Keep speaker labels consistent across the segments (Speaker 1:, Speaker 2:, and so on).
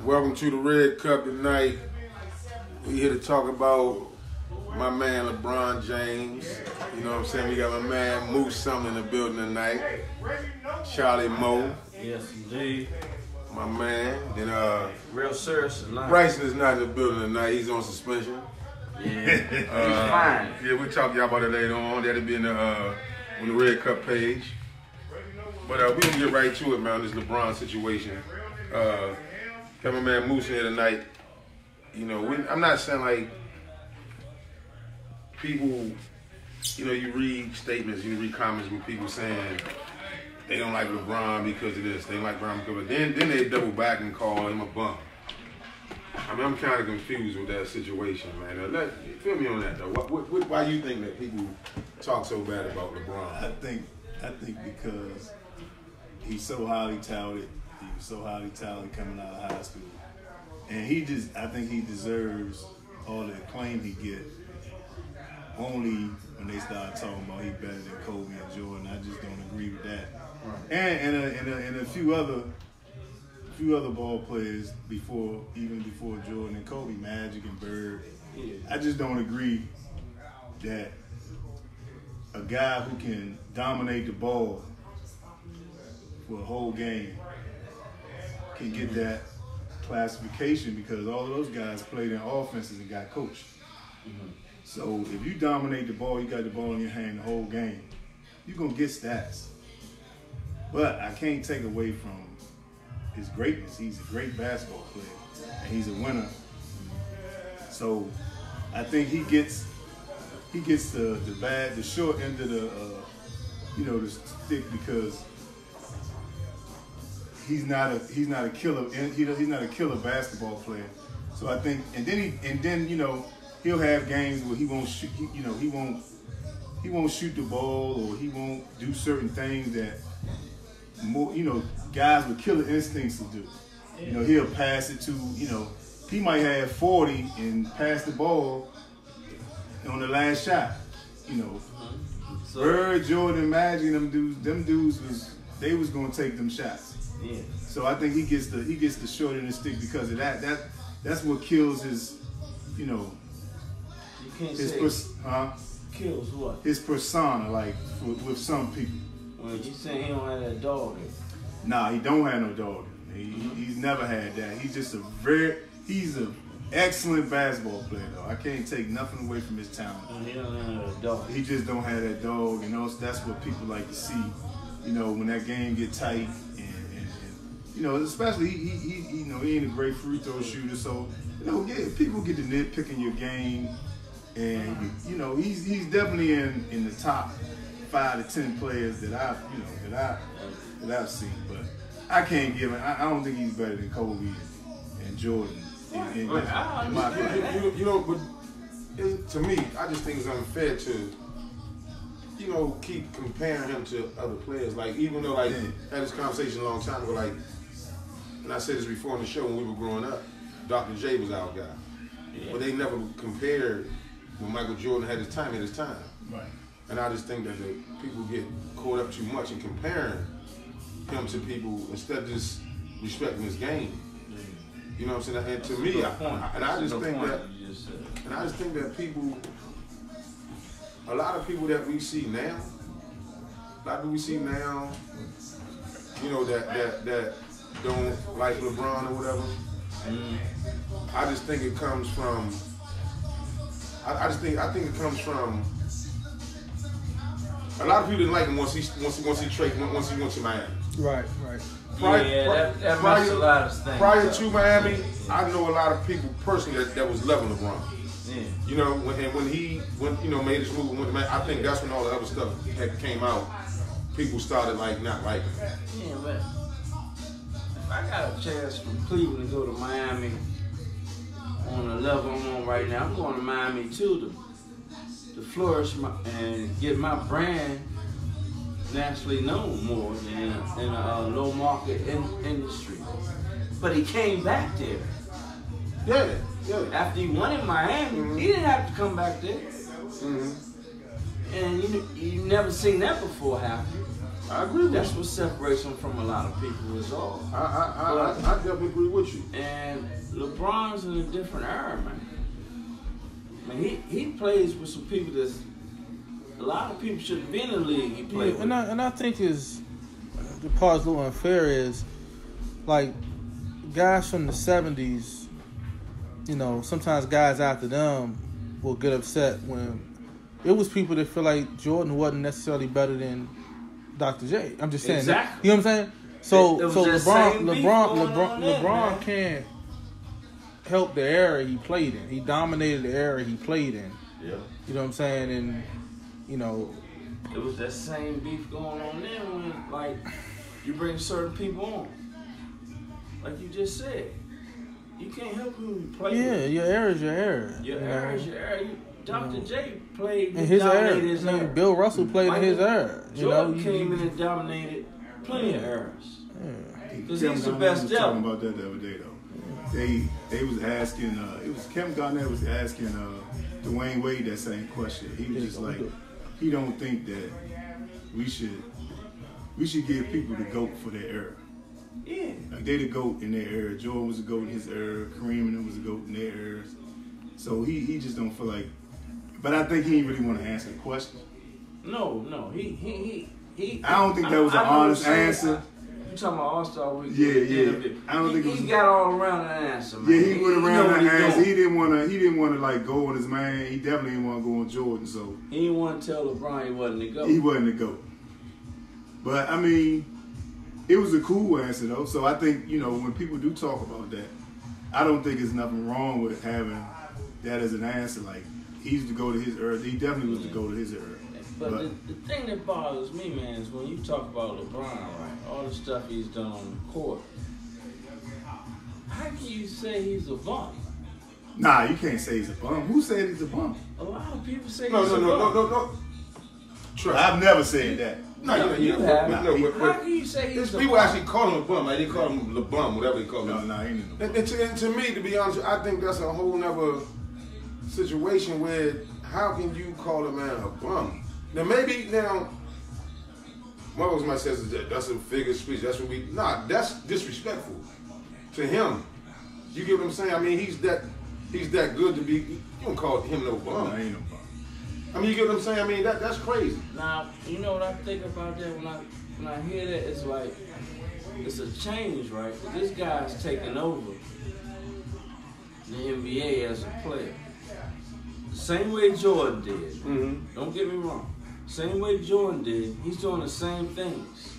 Speaker 1: Welcome to the Red Cup tonight. We here to talk about my man LeBron James. You know what I'm saying? We got my man Williamson in the building tonight. Charlie Moe.
Speaker 2: Yes, indeed.
Speaker 1: My man. Then
Speaker 2: Real serious tonight.
Speaker 1: Bryson is not in the building tonight. He's on suspension.
Speaker 2: Yeah, he's fine.
Speaker 1: Yeah, we'll talk to y'all about it later on. That'll be in on the Red Cup page. But we're going to get right to it, man, this LeBron situation. Got my man Moose here tonight. You know, I'm not saying like people, you know, you read statements, you read comments with people saying they don't like LeBron because of this, they don't like LeBron because of that. Then they double back and call him a bum. I mean, I'm kind of confused with that situation, man. Fill me on that, though. Why you think that people talk so bad about LeBron?
Speaker 3: I think because he's so highly touted. He was so highly talented coming out of high school. And I think he deserves all the acclaim he get only when they start talking about he better than Kobe and Jordan. I just don't agree with that. Right. And a few other ball players even before Jordan and Kobe, Magic and Bird. Yeah. I just don't agree that a guy who can dominate the ball for a whole game can get that classification because all of those guys played in offenses and got coached. Mm-hmm. So if you dominate the ball, you got the ball in your hand the whole game, you're going to get stats. But I can't take away from his greatness. He's a great basketball player, and he's a winner. So I think he gets the short end of the stick because he's not a killer. He's not a killer basketball player. So I think, and then he'll have games where he won't shoot. He won't shoot the ball, or he won't do certain things that guys with killer instincts will do. He'll pass it to he might have 40 and pass the ball on the last shot. Bird, Jordan, Magic, them dudes was gonna take them shots. Yeah. So I think he gets the short end of the stick because of that. That's what kills his,
Speaker 2: You can't kills what?
Speaker 3: His persona, like with some people.
Speaker 2: Well, you saying he don't have that dog?
Speaker 3: Nah, he don't have no dog. He's never had that. He's an excellent basketball player though. I can't take nothing away from his talent.
Speaker 2: He don't have that dog.
Speaker 3: He just don't have that dog, that's what people like to see. When that game get tight. Especially he ain't a great free throw shooter, so people get to nitpicking your game, and he's definitely in the top 5 to 10 players that I've seen, but I can't give him. I don't think he's better than Kobe and Jordan in my opinion.
Speaker 1: But to me, I just think it's unfair to keep comparing him to other players. Like even though I had this conversation a long time ago, like. And I said this before on the show when we were growing up, Dr. J was our guy. Yeah. But they never compared when Michael Jordan had his time. Right. And I just think that the people get caught up too much in comparing him to people instead of just respecting his game. Yeah. You know what I'm saying? And to me, I just think that people, a lot of people that we see now, that don't like LeBron or whatever. I just think it comes from. I think it comes from. A lot of people didn't like him once he went to Miami.
Speaker 4: Right.
Speaker 2: That makes a lot of things.
Speaker 1: Prior to Miami, I know a lot of people personally that was loving LeBron. Yeah. When he made his move and went to Miami, I think that's when all the other stuff came out. People started not liking him.
Speaker 2: Yeah, man. I got a chance from Cleveland to go to Miami on the level I'm on right now. I'm going to Miami too to flourish and get my brand nationally known more in a low market industry. But he came back there.
Speaker 1: Yeah.
Speaker 2: After he won in Miami, he didn't have to come back there. Mm-hmm. And you never seen that before, have you?
Speaker 1: I agree with
Speaker 2: That's
Speaker 1: you.
Speaker 2: what separates him from a lot of people is all.
Speaker 1: I definitely agree with you.
Speaker 2: And LeBron's in a different era, man. I mean, he plays with some people that's a lot of people shouldn't be in the league. He played with.
Speaker 4: And I think the part that's a little unfair is like guys from the 70s. You know, sometimes guys after them will get upset when it was people that feel like Jordan wasn't necessarily better than Dr. J. I'm just saying.
Speaker 2: Exactly.
Speaker 4: You know what I'm saying? So
Speaker 2: LeBron
Speaker 4: LeBron can't help the era he played in. He dominated the era he played in.
Speaker 2: Yeah.
Speaker 4: You know what I'm saying? And you know,
Speaker 2: it was that same beef going on then when like you bring certain people on, like you just said. You can't help who you play with.
Speaker 4: Yeah, your era is your era.
Speaker 2: Your era is your era. Dr. J played
Speaker 4: in his era.
Speaker 2: His era.
Speaker 4: Bill Russell played in his era.
Speaker 2: Jordan came in and dominated plenty of eras. Because he's the best ever.
Speaker 3: Talking about that the other day though. They was asking. It was Kevin Garnett was asking Dwayne Wade that same question. He was just like, he don't think that we should give people the GOAT for their era.
Speaker 2: Yeah.
Speaker 3: Like they the GOAT in their era. Jordan was the GOAT in his era. Kareem and them was the GOAT in their eras. So he just don't feel like. But I think he didn't really want to answer the question.
Speaker 2: No. He
Speaker 3: I don't think that was an honest answer.
Speaker 2: You talking about All-Star Week?
Speaker 3: Yeah. I don't think
Speaker 2: he got all around the answer, man.
Speaker 3: Yeah, he went around that answer. He didn't want to like go on his man. He definitely didn't want to go on Jordan. So
Speaker 2: he didn't want to tell LeBron he wasn't the GOAT.
Speaker 3: He wasn't the GOAT. But I mean, it was a cool answer though. So I think when people do talk about that, I don't think there's nothing wrong with having that as an answer. Like he's the GOAT to his era. He definitely was the GOAT to his era.
Speaker 2: But the thing that bothers me, man, is when you talk about LeBron, right? All the stuff he's done on the court. How can you say he's a bum?
Speaker 3: Nah, you can't say he's a bum. Who said he's a bum?
Speaker 2: A lot of people say
Speaker 1: No.
Speaker 3: I've never said that.
Speaker 2: No, you have. How can you say he's a bum?
Speaker 1: People actually call him a bum. Like they call him LeBum, whatever they call him.
Speaker 3: No, he ain't no bum.
Speaker 1: And to me, to be honest, I think that's a whole nother situation where how can you call a man a bum? Now what was my says that's a figure of speech. That's what that's disrespectful to him. You get what I'm saying? I mean, he's that good to be. You don't call him no bum.
Speaker 3: No, he ain't no bum.
Speaker 1: I mean, you get what I'm saying? I mean, that's crazy.
Speaker 2: Now, you know what I think about that when I hear that, it's like it's a change, right? This guy's taking over the NBA as a player. The same way Jordan did.
Speaker 1: Mm-hmm.
Speaker 2: Don't get me wrong. Same way Jordan did. He's doing the same things.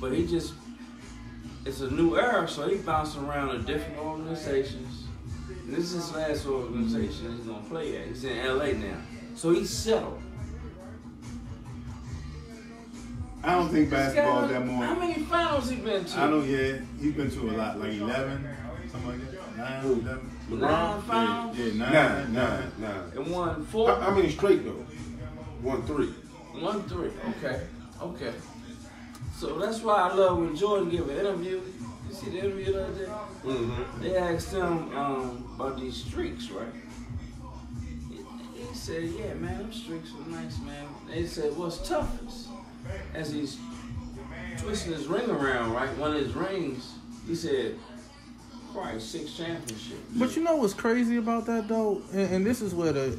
Speaker 2: But it's a new era, so he bouncing around to different organizations. And this is his last organization he's going to play at. He's in LA now. So he's settled.
Speaker 3: I don't think basketball is that more.
Speaker 2: How many finals he been to?
Speaker 3: I know, yeah. He's been to a lot, like 11, something like that. 9, 11.
Speaker 2: 9 finals?
Speaker 3: Yeah, 9.
Speaker 2: And won 4?
Speaker 1: How many straight though? 1-3.
Speaker 2: 1-3. Okay. So that's why I love when Jordan gave an interview. You see the interview the other day?
Speaker 1: Mm-hmm.
Speaker 2: They asked him about these streaks, right? He said, yeah, man, them streaks were nice, man. They said, what's toughest? As he's twisting his ring around, right? One of his rings, he said, probably 6 championships.
Speaker 4: But you know what's crazy about that though, and this is where the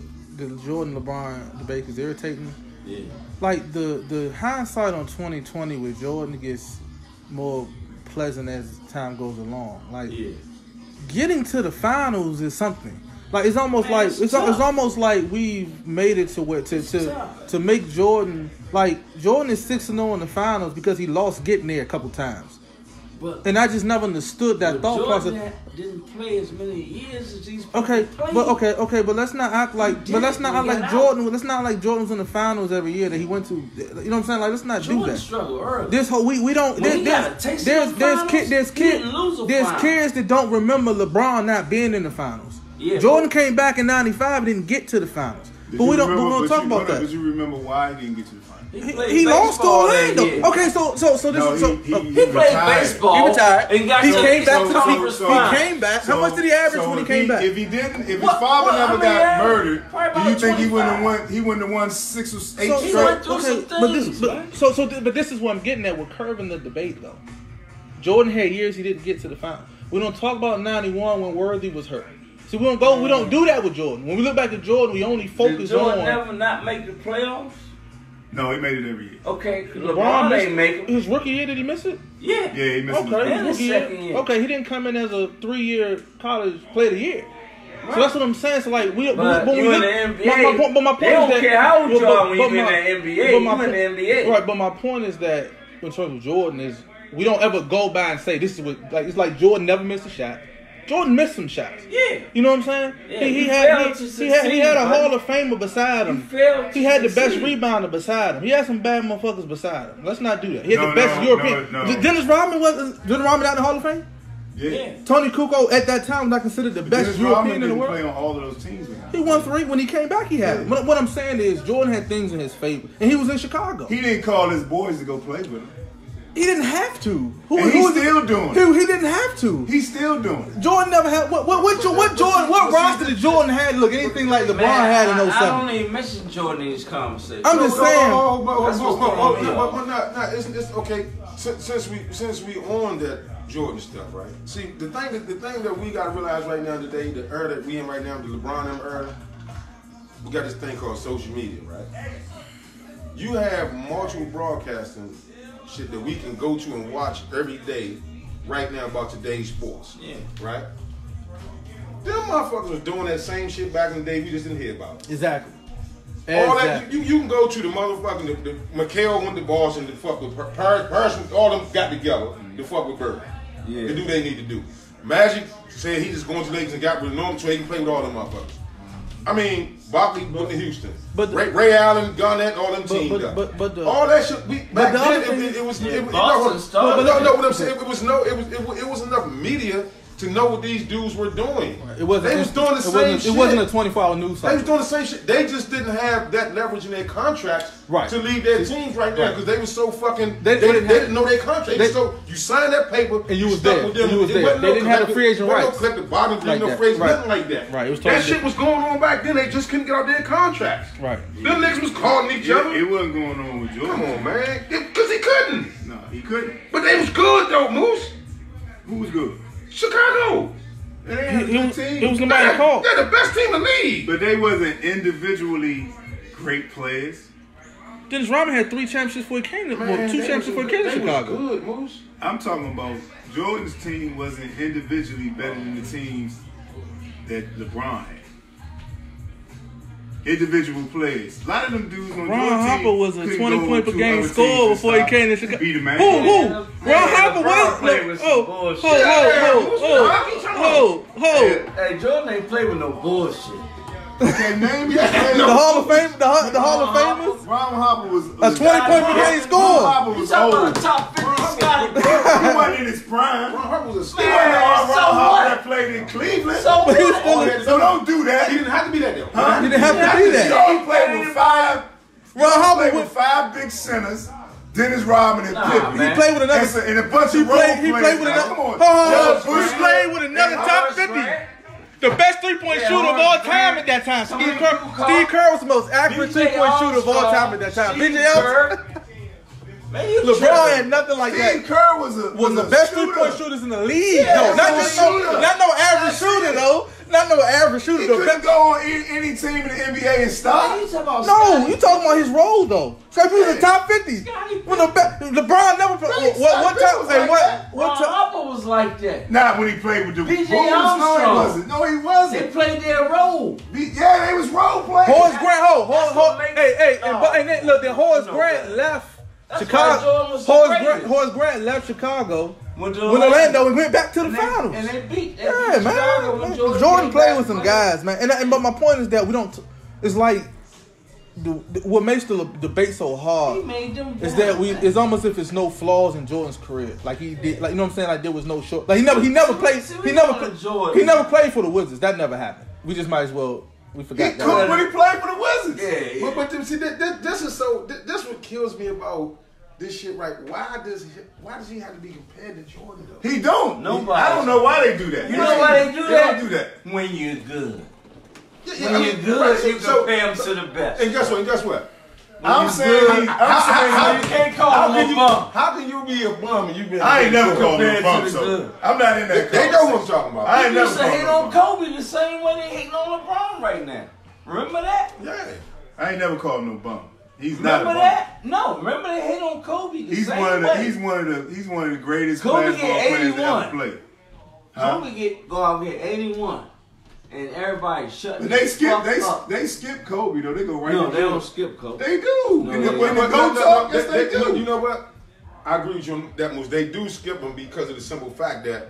Speaker 4: Jordan LeBron debate is irritating me.
Speaker 2: Yeah.
Speaker 4: Like the hindsight on 2020 with Jordan gets more pleasant as time goes along. Like getting to the finals is something. Like it's almost
Speaker 2: Man,
Speaker 4: like it's almost like we've made it to where to make Jordan like Jordan is 6-0 in the finals because he lost getting there a couple times. And I just never understood that thought
Speaker 2: Jordan
Speaker 4: process.
Speaker 2: Didn't play as many years as these.
Speaker 4: Okay, but let's not act like. But let's not act like Jordan. Let's not like Jordan was in the finals every year that he went to. You know what I'm saying? Like let's not do that.
Speaker 2: Struggled early.
Speaker 4: This whole we don't. There's kids that don't remember LeBron not being in the finals. Yeah, Jordan came back in '95 and didn't get to the finals. But we don't talk about that.
Speaker 3: But you remember why he didn't get to the final?
Speaker 4: He lost to Orlando. Okay, so
Speaker 2: he played baseball.
Speaker 4: He retired.
Speaker 2: And got
Speaker 4: he came back to the
Speaker 2: response.
Speaker 4: He came back. How much did he average when he came back?
Speaker 3: If his father never got murdered, do you think he wouldn't have won? He wouldn't have won 6 or 8 straight.
Speaker 4: Okay, but this is what I'm getting at. We're curving the debate though. Jordan had years he didn't get to the final. We don't talk about 91 when Worthy was hurt. See, we don't do that with Jordan. When we look back at Jordan, we only focus on.
Speaker 2: Did Jordan never not make the playoffs?
Speaker 3: No, he made it every year.
Speaker 2: Okay, LeBron ain't make it.
Speaker 4: His rookie year, did he miss it?
Speaker 2: Yeah.
Speaker 3: Yeah, he missed it.
Speaker 2: And his second year.
Speaker 4: Okay, he didn't come in as a 3-year college player of the year. Right. So that's what I'm saying. So like, but
Speaker 2: you in the NBA, my point they don't care how old you are when you in the NBA. You in the NBA.
Speaker 4: Right, but my point is that in terms of Jordan is we don't ever go by and say this is what it's like Jordan never missed a shot. Jordan missed some shots.
Speaker 2: Yeah.
Speaker 4: You know what I'm saying?
Speaker 2: Yeah,
Speaker 4: he had a Hall of Famer beside him. He had the best rebounder beside him. He had some bad motherfuckers beside him. Let's not do that. He had the best European. Dennis Rodman out in the Hall of Fame?
Speaker 3: Yeah.
Speaker 4: Tony Kukoc at that time was not considered the best European in the world.
Speaker 3: Play on all of those teams.
Speaker 4: He won 3 when he came back. He had. Yeah. What I'm saying is Jordan had things in his favor, and he was in Chicago.
Speaker 3: He didn't call his boys to go play with him.
Speaker 4: He didn't have to.
Speaker 3: He's still doing it.
Speaker 4: He didn't have to.
Speaker 3: He's still doing it.
Speaker 4: Jordan never had what roster did Jordan had look anything like LeBron had in 07?
Speaker 2: I don't even mention Jordan in this conversation.
Speaker 4: I'm just saying.
Speaker 1: It's okay. Since we on that Jordan stuff, right? See, the thing that we gotta realize right now today, the era that we in right now, the LeBron era, we got this thing called social media, right? You have multiple broadcasting shit that we can go to and watch every day right now about today's sports. Yeah. Right? Them motherfuckers was doing that same shit back in the day we just didn't hear about.
Speaker 4: Exactly.
Speaker 1: All that you can go to the motherfucking the McHale went to Boston to fuck with Paris, all them got together to fuck with Bird. Yeah. To do what they need to do. Magic said he just going to Lakers and got rid of Norm so he can play with all them motherfuckers. I mean, Barkley went to Houston. But Ray Allen, Garnett, all them teams. All that shit. Back then, it was. What I'm saying, it was enough media to know what these dudes were doing. They was doing the same shit.
Speaker 4: It wasn't a 24-hour news cycle.
Speaker 1: They was doing the same shit. They just didn't have that leverage in their contracts to leave their teams right there because they were so fucking. They didn't know their contract. So you signed that paper
Speaker 4: and you was there. They didn't have the free agent rights.
Speaker 1: No collective bargaining, no free agent, nothing like that.
Speaker 4: Right.
Speaker 1: That shit was going on back then. They just couldn't get out their contracts.
Speaker 4: Right.
Speaker 1: Them niggas was calling each other.
Speaker 3: It wasn't going on with Jordan.
Speaker 1: Come on, man. Because he couldn't.
Speaker 3: No, he couldn't.
Speaker 1: But they was good though, Moose.
Speaker 3: Who was good?
Speaker 1: Chicago.
Speaker 4: It was nobody called.
Speaker 1: They're the best team in the league.
Speaker 3: But they wasn't individually great players.
Speaker 4: Dennis Rodman had 3 championships before he came to 2 championships before he came to Chicago.
Speaker 1: Good, Moose.
Speaker 3: I'm talking about Jordan's team wasn't individually better than the teams that LeBron had. Individual players. A lot of them dudes on
Speaker 4: Ron
Speaker 3: Jordan
Speaker 4: Harper
Speaker 3: team
Speaker 4: was a 20-point per game scorer before he came to Chicago.
Speaker 3: Be the man.
Speaker 4: Who? Ron Harper was?
Speaker 2: Hey, Jordan ain't play with no bullshit.
Speaker 3: Okay, name
Speaker 4: the Hall of Fame. The Hall of Famers.
Speaker 3: Ron Harper was
Speaker 4: a 20-point per game scorer.
Speaker 3: Ron Harper was old.
Speaker 2: About top 50 Scotty.
Speaker 3: He wasn't in his prime.
Speaker 1: Ron Harper was a star.
Speaker 3: Ron Harper that played in Cleveland.
Speaker 2: So
Speaker 3: don't do that.
Speaker 1: He didn't have to be that though.
Speaker 4: He didn't have to be that.
Speaker 3: He played with 5.
Speaker 4: Ron Harper
Speaker 3: with 5 big centers. Dennis Rodman and Pippen.
Speaker 4: He played with another.
Speaker 3: And a bunch of role players.
Speaker 4: He played with another. He played with another top 50. The best 3-point shooter of all time at that time. Steve Kerr was the most accurate 3-point shooter of all time at that time. BJ Elton. LeBron had nothing like that.
Speaker 3: Steve Kerr was
Speaker 4: the best 3-point shooters in the league. No, not no average shooter though. Not no average shooter.
Speaker 3: He couldn't go on any team in the NBA and stop.
Speaker 4: No, you talking about his role though. So if he was the top 50, when LeBron never played. What time?
Speaker 2: What Harper was like that.
Speaker 3: Not when he played with the
Speaker 2: BJ
Speaker 3: Bulls.
Speaker 2: Armstrong.
Speaker 3: No, he wasn't.
Speaker 2: They played their role.
Speaker 3: Yeah, they was role players.
Speaker 4: Horace Grant. And then look, then Horace Grant left Chicago. Horace Grant left Chicago. Went to Orlando and went back to the finals.
Speaker 2: And they beat.
Speaker 4: Man. Jordan played with some guys, man. But my point is that we don't. It's like what makes the debate so hard is that it's almost if it's no flaws in Jordan's career. Like he did, like you know what I'm saying. Like there was no short. Like he never played. He never played for the Wizards. That never happened. We just might as well. We forgot that.
Speaker 3: When he played for the Wizards. presence.
Speaker 2: Yeah.
Speaker 1: But see, this is so. That's what kills me about this shit. Right? Why does he have to be compared to Jordan though?
Speaker 3: He don't.
Speaker 2: Nobody.
Speaker 3: I don't know why they do that.
Speaker 2: You know why they do that?
Speaker 3: They don't do that.
Speaker 2: When you're good.
Speaker 1: Yeah,
Speaker 2: When you're good, you compare him to the best.
Speaker 1: And guess what?
Speaker 3: I'm saying,
Speaker 2: you can't call him a bum.
Speaker 1: How can you be a bum and you be?
Speaker 3: I ain't never called him a
Speaker 2: compared
Speaker 3: bum,
Speaker 2: to the
Speaker 3: so
Speaker 2: good.
Speaker 3: I'm not in that.
Speaker 1: They know what I'm talking about.
Speaker 3: I ain't
Speaker 2: They
Speaker 3: never
Speaker 2: used to
Speaker 3: called
Speaker 2: hate
Speaker 3: him a
Speaker 2: on
Speaker 3: bum.
Speaker 2: Kobe the same way they hating on LeBron right now. Remember that?
Speaker 1: Yeah.
Speaker 3: I ain't never called him no bum. He's not a
Speaker 2: Remember
Speaker 3: bum.
Speaker 2: that? No, remember they hate on Kobe the
Speaker 3: He's
Speaker 2: same
Speaker 3: one of the
Speaker 2: way.
Speaker 3: he's one of the greatest
Speaker 2: Kobe
Speaker 3: basketball
Speaker 2: get
Speaker 3: players to
Speaker 2: 81.
Speaker 3: ever play. Huh?
Speaker 2: Kobe go out here 81, and everybody shut.
Speaker 3: But they skip Kobe though. They go right.
Speaker 2: No,
Speaker 3: to
Speaker 2: they
Speaker 3: Jordan.
Speaker 2: don't skip Kobe.
Speaker 3: They do.
Speaker 2: No,
Speaker 3: And
Speaker 2: they
Speaker 3: when they
Speaker 2: don't.
Speaker 3: go talk, yes they do.
Speaker 1: You know what? I agree with you on that moves. They do skip them because of the simple fact that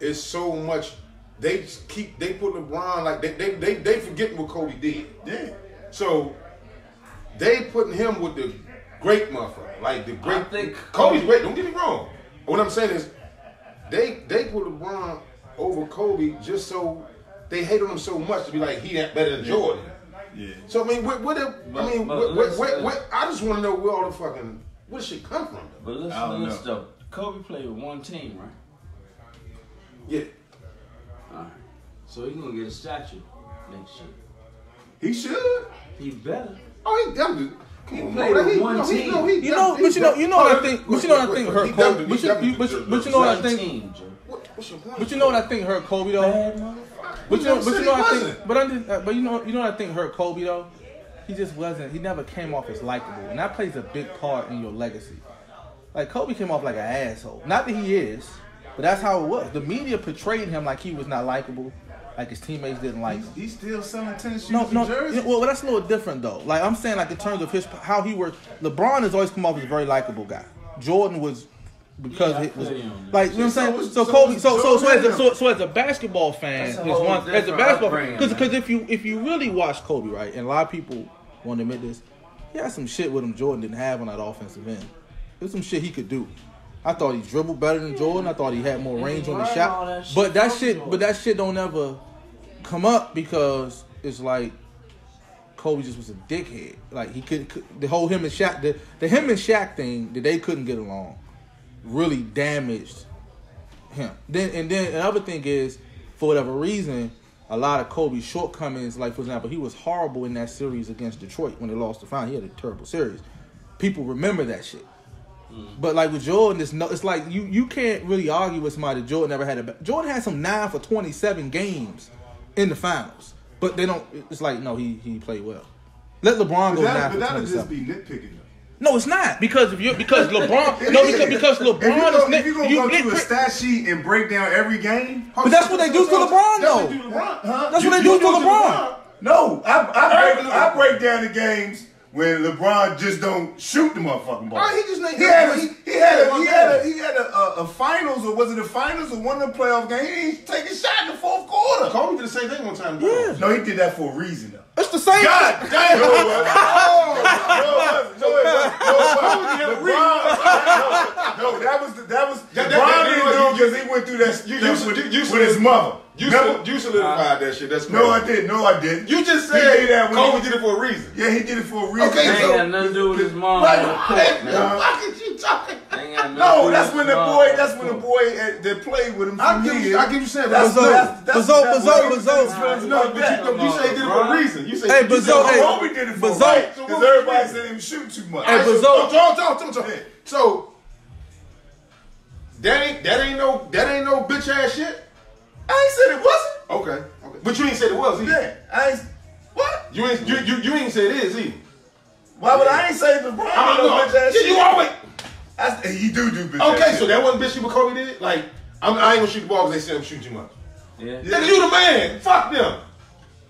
Speaker 1: it's so much. They put LeBron like they forgetting what Kobe did.
Speaker 3: Yeah.
Speaker 1: So they putting him with the great motherfucker, like the great.
Speaker 2: I think
Speaker 1: Kobe's great. Don't get me wrong. What I'm saying is, they put LeBron over Kobe just so they hate on him so much to be like he that better than Jordan.
Speaker 3: Yeah.
Speaker 1: So I mean, I just want to know where all the fucking where shit come from.
Speaker 2: But listen to this though. Kobe played with one team, right?
Speaker 1: Yeah.
Speaker 2: All right. So he's gonna get a statue next year.
Speaker 3: He should.
Speaker 2: He better.
Speaker 1: Oh, he definitely.
Speaker 2: He played with one team.
Speaker 4: But you know what I think hurt Kobe. But you know what I think.
Speaker 2: Team, Joe.
Speaker 1: What's your point?
Speaker 4: But you know what I think hurt Kobe though.
Speaker 2: Bad motherfucker.
Speaker 4: But you know what I think. But you know what I think hurt Kobe though. He just wasn't. He never came off as likable, and that plays a big part in your legacy. Like Kobe came off like an asshole. Not that he is, but that's how it was. The media portrayed him like he was not likable, like his teammates didn't like him.
Speaker 3: He's still selling tennis shoes
Speaker 4: No,
Speaker 3: and jerseys.
Speaker 4: well, that's a little different though. Like I'm saying, like in terms of how he worked. LeBron has always come off as a very likable guy. Jordan was because
Speaker 2: Yeah,
Speaker 4: it was
Speaker 2: I feel you on that.
Speaker 4: like you know what I'm saying. So Kobe, so as a basketball fan,
Speaker 2: That's a
Speaker 4: is
Speaker 2: whole
Speaker 4: one as a
Speaker 2: different
Speaker 4: basketball
Speaker 2: upbringing,
Speaker 4: because
Speaker 2: man.
Speaker 4: if you really watch Kobe, right, and a lot of people want to admit this, he had some shit with him Jordan didn't have on that offensive end. There's some shit he could do. I thought he dribbled better than Jordan. I thought he had more range on the
Speaker 2: Right, all that
Speaker 4: shot.
Speaker 2: shit
Speaker 4: But that
Speaker 2: from
Speaker 4: shit,
Speaker 2: Jordan.
Speaker 4: but that shit don't ever come up because it's like Kobe just was a dickhead. Like he could the whole him and Shaq, the him and Shaq thing that they couldn't get along, really damaged him. Then another thing is, for whatever reason, a lot of Kobe's shortcomings, like for example, he was horrible in that series against Detroit when they lost the final. He had a terrible series. People remember that shit. But like with Jordan, it's like you can't really argue with somebody. Jordan never had Jordan had some 9 for 27 games in the finals, but they don't. It's like no, he played well. Let LeBron go 9 for 27.
Speaker 3: But that'll just be nitpicking though.
Speaker 4: No, it's not because LeBron. because LeBron
Speaker 3: If you're gonna go to a stat sheet and break down every game,
Speaker 4: but that's what they do to LeBron though. That's what they do to LeBron.
Speaker 3: No, I break down the games when LeBron just don't shoot the motherfucking ball. He had a finals, or was it a finals or one of the playoff games? He didn't take a shot in the fourth quarter.
Speaker 1: Kobe did the same thing one time.
Speaker 4: Yeah.
Speaker 3: No, he did that for a reason though.
Speaker 4: It's the same.
Speaker 3: God damn! No, that was LeBron didn't do because he went through that stuff with his mother.
Speaker 1: You solidified that shit. That's crazy.
Speaker 3: No, I didn't.
Speaker 1: You just
Speaker 3: He
Speaker 1: said
Speaker 3: did that when
Speaker 1: Kobe did it for a reason.
Speaker 3: Yeah, he did it for a reason.
Speaker 1: Okay,
Speaker 2: Ain't got nothing to do with his mom on the court, man.
Speaker 1: Why could you talking?
Speaker 2: Ain't got nothing to do
Speaker 3: No,
Speaker 2: with
Speaker 3: that's
Speaker 2: his
Speaker 3: when the
Speaker 2: mom
Speaker 3: boy.
Speaker 2: on
Speaker 3: That's
Speaker 2: the
Speaker 3: when the
Speaker 2: court.
Speaker 3: boy that played with him.
Speaker 1: I give you saying
Speaker 3: That's
Speaker 1: that. You say he did it for a reason. You say
Speaker 4: Hey, Bazo, hey,
Speaker 3: Kobe did it for
Speaker 4: Bazo,
Speaker 3: right because everybody said he was shooting too much.
Speaker 4: Hey, Bazo.
Speaker 1: Talk. So that ain't no bitch ass shit.
Speaker 3: I ain't said it wasn't.
Speaker 1: Okay. But you ain't said it was either.
Speaker 3: Yeah, I ain't. What?
Speaker 1: You ain't said it is either.
Speaker 3: Why would I ain't say LeBron?
Speaker 1: I don't know.
Speaker 3: Bitch ass
Speaker 1: Yeah,
Speaker 3: shit.
Speaker 1: you always.
Speaker 3: He do bitch ass
Speaker 1: Okay,
Speaker 3: shit.
Speaker 1: so that wasn't bitch shit what Kobe did. Like I ain't gonna shoot the ball because they said I'm shooting too much.
Speaker 2: Yeah.
Speaker 1: Nigga, you the man. Fuck them.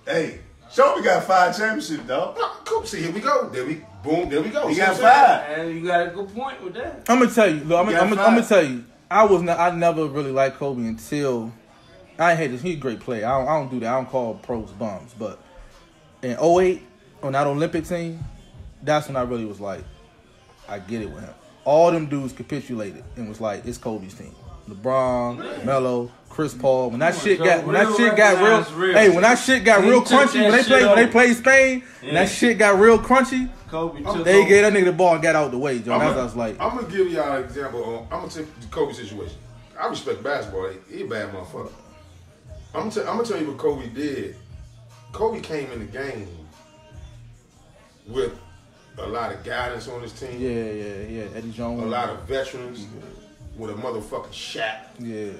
Speaker 3: Hey, Kobe got 5 championships, dog.
Speaker 1: No, Kobe, see, here we go. There we go.
Speaker 3: He
Speaker 1: See
Speaker 3: got
Speaker 1: what I'm saying?
Speaker 3: 5.
Speaker 2: And you got a good point with that.
Speaker 4: I'm gonna tell you. Look, I'm
Speaker 3: got
Speaker 4: gonna
Speaker 3: 5.
Speaker 4: tell you. I never really liked Kobe until I ain't hate this. He's a great player. I don't do that. I don't call pros bums. But in 2008, on that Olympic team, that's when I really was like, I get it with him. All them dudes capitulated and was like, it's Kobe's team. LeBron, Melo, Chris Paul. When that shit
Speaker 2: Joe,
Speaker 4: got
Speaker 2: when that shit
Speaker 4: got real crunchy when they played Spain, and that shit got real crunchy.
Speaker 2: Kobe
Speaker 4: They gave that nigga the ball and got out the way, Joe. That's what I was like.
Speaker 1: I'm gonna give y'all an example. I'm gonna take the Kobe situation. I respect basketball. He a bad motherfucker. I'm gonna tell you what Kobe did. Kobe came in the game with a lot of guidance on his team.
Speaker 4: Yeah. Eddie Jones.
Speaker 1: A lot of veterans with a motherfucking Shaq.
Speaker 4: Yeah.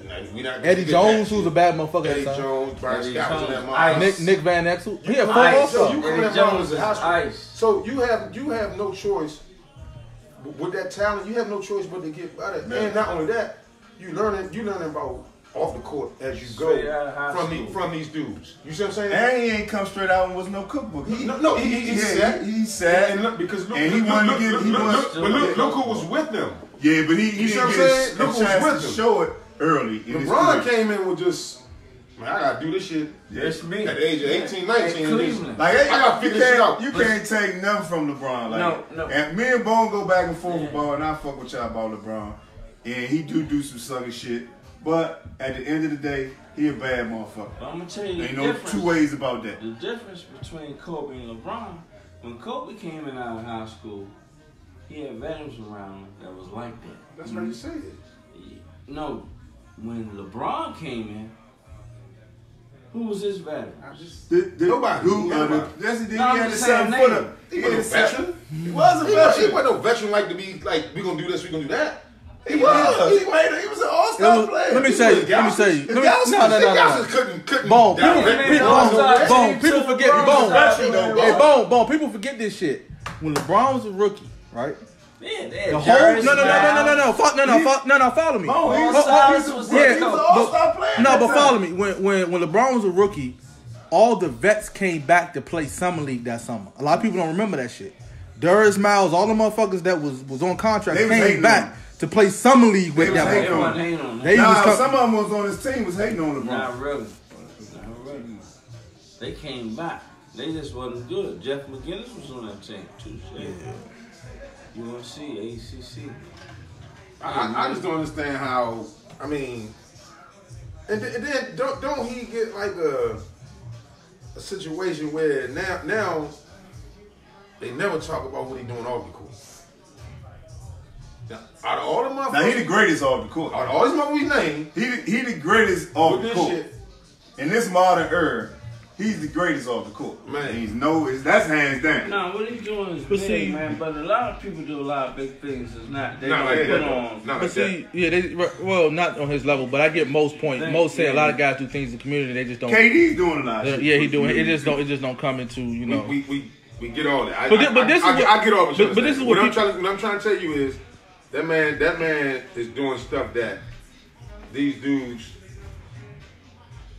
Speaker 4: Eddie Jones, who's a bad motherfucker.
Speaker 1: Eddie Jones, Brian Scott was in that motherfucker.
Speaker 4: Nick Van Exel.
Speaker 1: He had four also. You come in that motherfucker as a house. So you have no choice. With that talent, you have no choice but to get better. And not only that, you learning about off the court as you go from these dudes. You see what I'm saying?
Speaker 3: And he ain't come straight out and was no cookbook.
Speaker 1: He sat.
Speaker 3: He sat.
Speaker 1: And look, because look,
Speaker 3: and he wanted to get.
Speaker 1: Look who was with them.
Speaker 3: Yeah, but he didn't get a chance to show it early.
Speaker 1: LeBron came in with just, man, I gotta do this shit.
Speaker 2: That's me.
Speaker 1: At the age of 18, 19.
Speaker 3: Like,
Speaker 1: I gotta figure this out.
Speaker 3: You can't take nothing from LeBron. Like,
Speaker 2: no.
Speaker 3: And me and Bone go back and forth with ball, and I fuck with y'all about LeBron. And he do some sucker shit. But at the end of the day, he a bad motherfucker.
Speaker 2: But I'm gonna tell you
Speaker 3: Ain't no two ways about that.
Speaker 2: The difference between Kobe and LeBron, when Kobe came in out of high school, he had veterans around him that was like that.
Speaker 1: That's what you said.
Speaker 2: No, when LeBron came in, who was his veteran?
Speaker 1: Nobody.
Speaker 3: He had the 7 footer.
Speaker 1: He was a veteran.
Speaker 3: He was a veteran.
Speaker 1: He wasn't no veteran like to be like, we gonna do this, we gonna do that.
Speaker 3: He was. He was an all-star player.
Speaker 4: Let me say you. No.
Speaker 1: Couldn't.
Speaker 4: Bone. People forget. Bone. People forget this shit. When LeBron was a rookie, right?
Speaker 2: Yeah,
Speaker 4: the whole no. Follow me.
Speaker 3: He was an all-star player.
Speaker 4: No, but follow me. When LeBron was a rookie, all the vets came back to play summer league that summer. A lot of people don't remember that shit. Darius Miles, all the motherfuckers that was on contract came back to play summer league with them.
Speaker 3: Some of them was on his team was hating on LeBron.
Speaker 2: Not really. They came back. They just wasn't good. Jeff McGinnis was on that team too. Yeah. UNC, ACC.
Speaker 1: I just don't understand how. I mean, and then don't he get like a situation where now they never talk about what he doing off the court. Now, out of all the motherfuckers,
Speaker 3: now he the greatest off the court.
Speaker 1: Out of all these motherfuckers we named,
Speaker 3: he the greatest off the court.
Speaker 1: Shit.
Speaker 3: In this modern era, he's the greatest off the court.
Speaker 1: Man,
Speaker 3: that's hands down.
Speaker 2: No, what he's doing is big, man. But a lot of people do a lot of big things. It's not. They don't put on.
Speaker 4: But see, not on his level. But I get most points. Most say a lot of guys do things in the community. They just don't.
Speaker 3: KD's doing a lot.
Speaker 4: Yeah, he doing. It just don't come into
Speaker 1: We get all that.
Speaker 4: I get all.
Speaker 1: But this is what I'm trying to tell you is that man is doing stuff that these dudes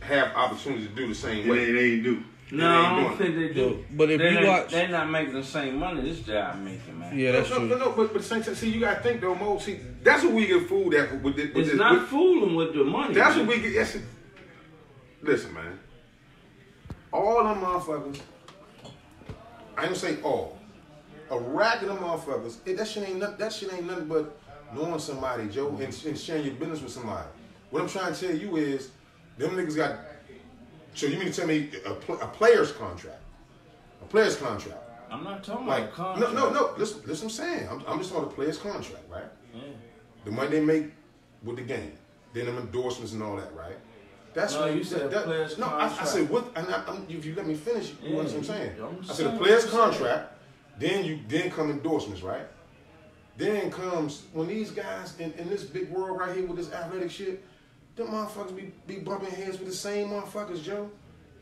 Speaker 1: have opportunity to do the same way.
Speaker 3: They do.
Speaker 2: No, I don't think they do.
Speaker 4: But if you watch,
Speaker 2: they're not making the same money this job making, man.
Speaker 4: Yeah, that's true.
Speaker 1: No, but the same time, see, you gotta think though, Mo. See, that's what we get fooled at with this.
Speaker 2: It's not fooling with the money.
Speaker 1: That's what we get. Yes, listen, man. All them motherfuckers. I ain't gonna say all. A rack of them motherfuckers. That shit ain't nothing but knowing somebody, Joe, and sharing your business with somebody. What I'm trying to tell you is, them niggas got. So you mean to tell me a player's contract? A player's contract.
Speaker 2: I'm not talking about contract.
Speaker 1: No. Listen, what I'm saying. I'm just talking about a player's contract, right? Yeah. The money they make with the game, then them endorsements and all that, right? That's what
Speaker 2: you said. Player's contract.
Speaker 1: I said what? If you let me finish, you know what I'm saying? I said a player's contract. Then come endorsements, right? Then comes when these guys in this big world right here with this athletic shit. Them motherfuckers be bumping heads with the same motherfuckers, Joe.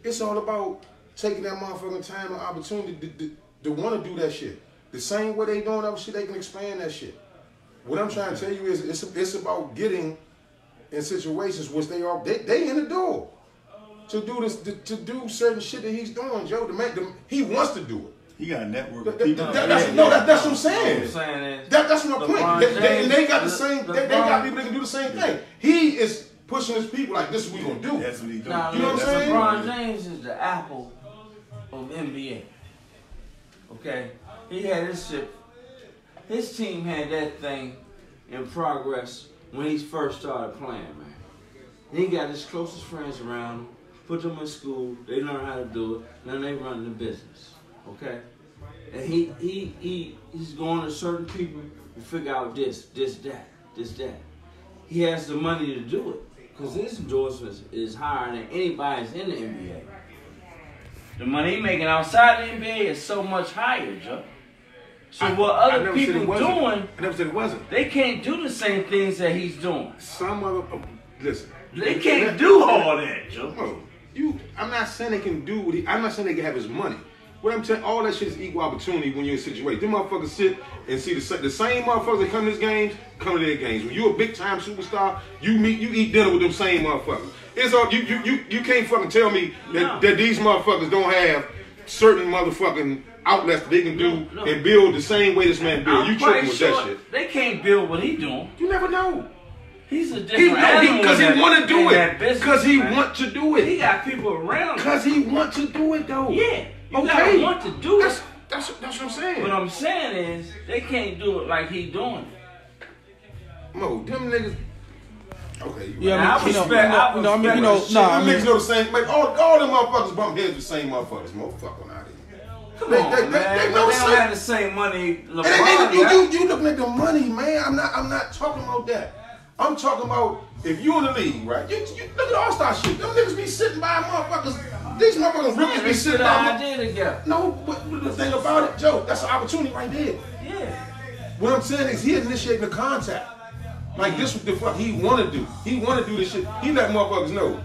Speaker 1: It's all about taking that motherfucking time and opportunity to want to do that shit. The same way they doing that shit, they can expand that shit. What I'm trying to tell you is it's about getting in situations which they in the door to do this to do certain shit that he's doing, Joe. He wants to do it.
Speaker 3: He got a network of
Speaker 1: people. That's what I'm saying. That's my point. They got the same. They got people that can do the same thing. He is pushing his people like this is what we gonna do.
Speaker 3: That's what he doing.
Speaker 2: Now,
Speaker 1: you know what I'm saying?
Speaker 2: LeBron James is the Apple of NBA. Okay, he had his shit. His team had that thing in progress when he first started playing, man. He got his closest friends around him, put them in school, they learn how to do it, then they run the business. Okay? And he's going to certain people to figure out this, that. He has the money to do it. Because his endorsement is higher than anybody's in the NBA. The money he's making outside the NBA is so much higher, Joe. So what other people doing,
Speaker 1: I never said it wasn't.
Speaker 2: They can't do the same things that he's doing.
Speaker 1: Some other, listen.
Speaker 2: They can't do all that, Joe.
Speaker 1: Bro, I'm not saying they can do what I'm not saying they can have his money. What I'm saying, all that shit is equal opportunity when you're in a situation. Them motherfuckers sit and see the same motherfuckers that come to these games, come to their games. When you're a big time superstar, you eat dinner with them same motherfuckers. It's all you can't fucking tell me that these motherfuckers don't have certain motherfucking outlets that they can do and build the same way this man build. You tripping with that shit.
Speaker 2: They can't build what he doing.
Speaker 1: You never know.
Speaker 2: He's a different animal.
Speaker 1: Because he want to do it. Because he want to do it.
Speaker 2: He got people around him.
Speaker 1: Because he want to do it though.
Speaker 2: Yeah. You gotta want to do it.
Speaker 1: That's what I'm saying.
Speaker 2: What I'm saying is they can't do it like he doing it.
Speaker 1: Mo, them niggas. Okay,
Speaker 4: yeah,
Speaker 1: them niggas know the same. Like, all them motherfuckers bump heads with the same motherfuckers. Mo, fuck on out of here.
Speaker 2: Come on, man. They don't have the same money. LeBron,
Speaker 1: you looking at the money, man. I'm not talking about that. I'm talking about if you in the league, right? You look at All-Star shit. Them niggas be sitting by motherfuckers. These motherfuckers rookies be sitting by. No, but the thing about it, Joe, that's an opportunity right there.
Speaker 2: Yeah.
Speaker 1: What I'm saying is he initiating the contact. Like this what the fuck he wanna do. He wanna do this shit. He let motherfuckers know.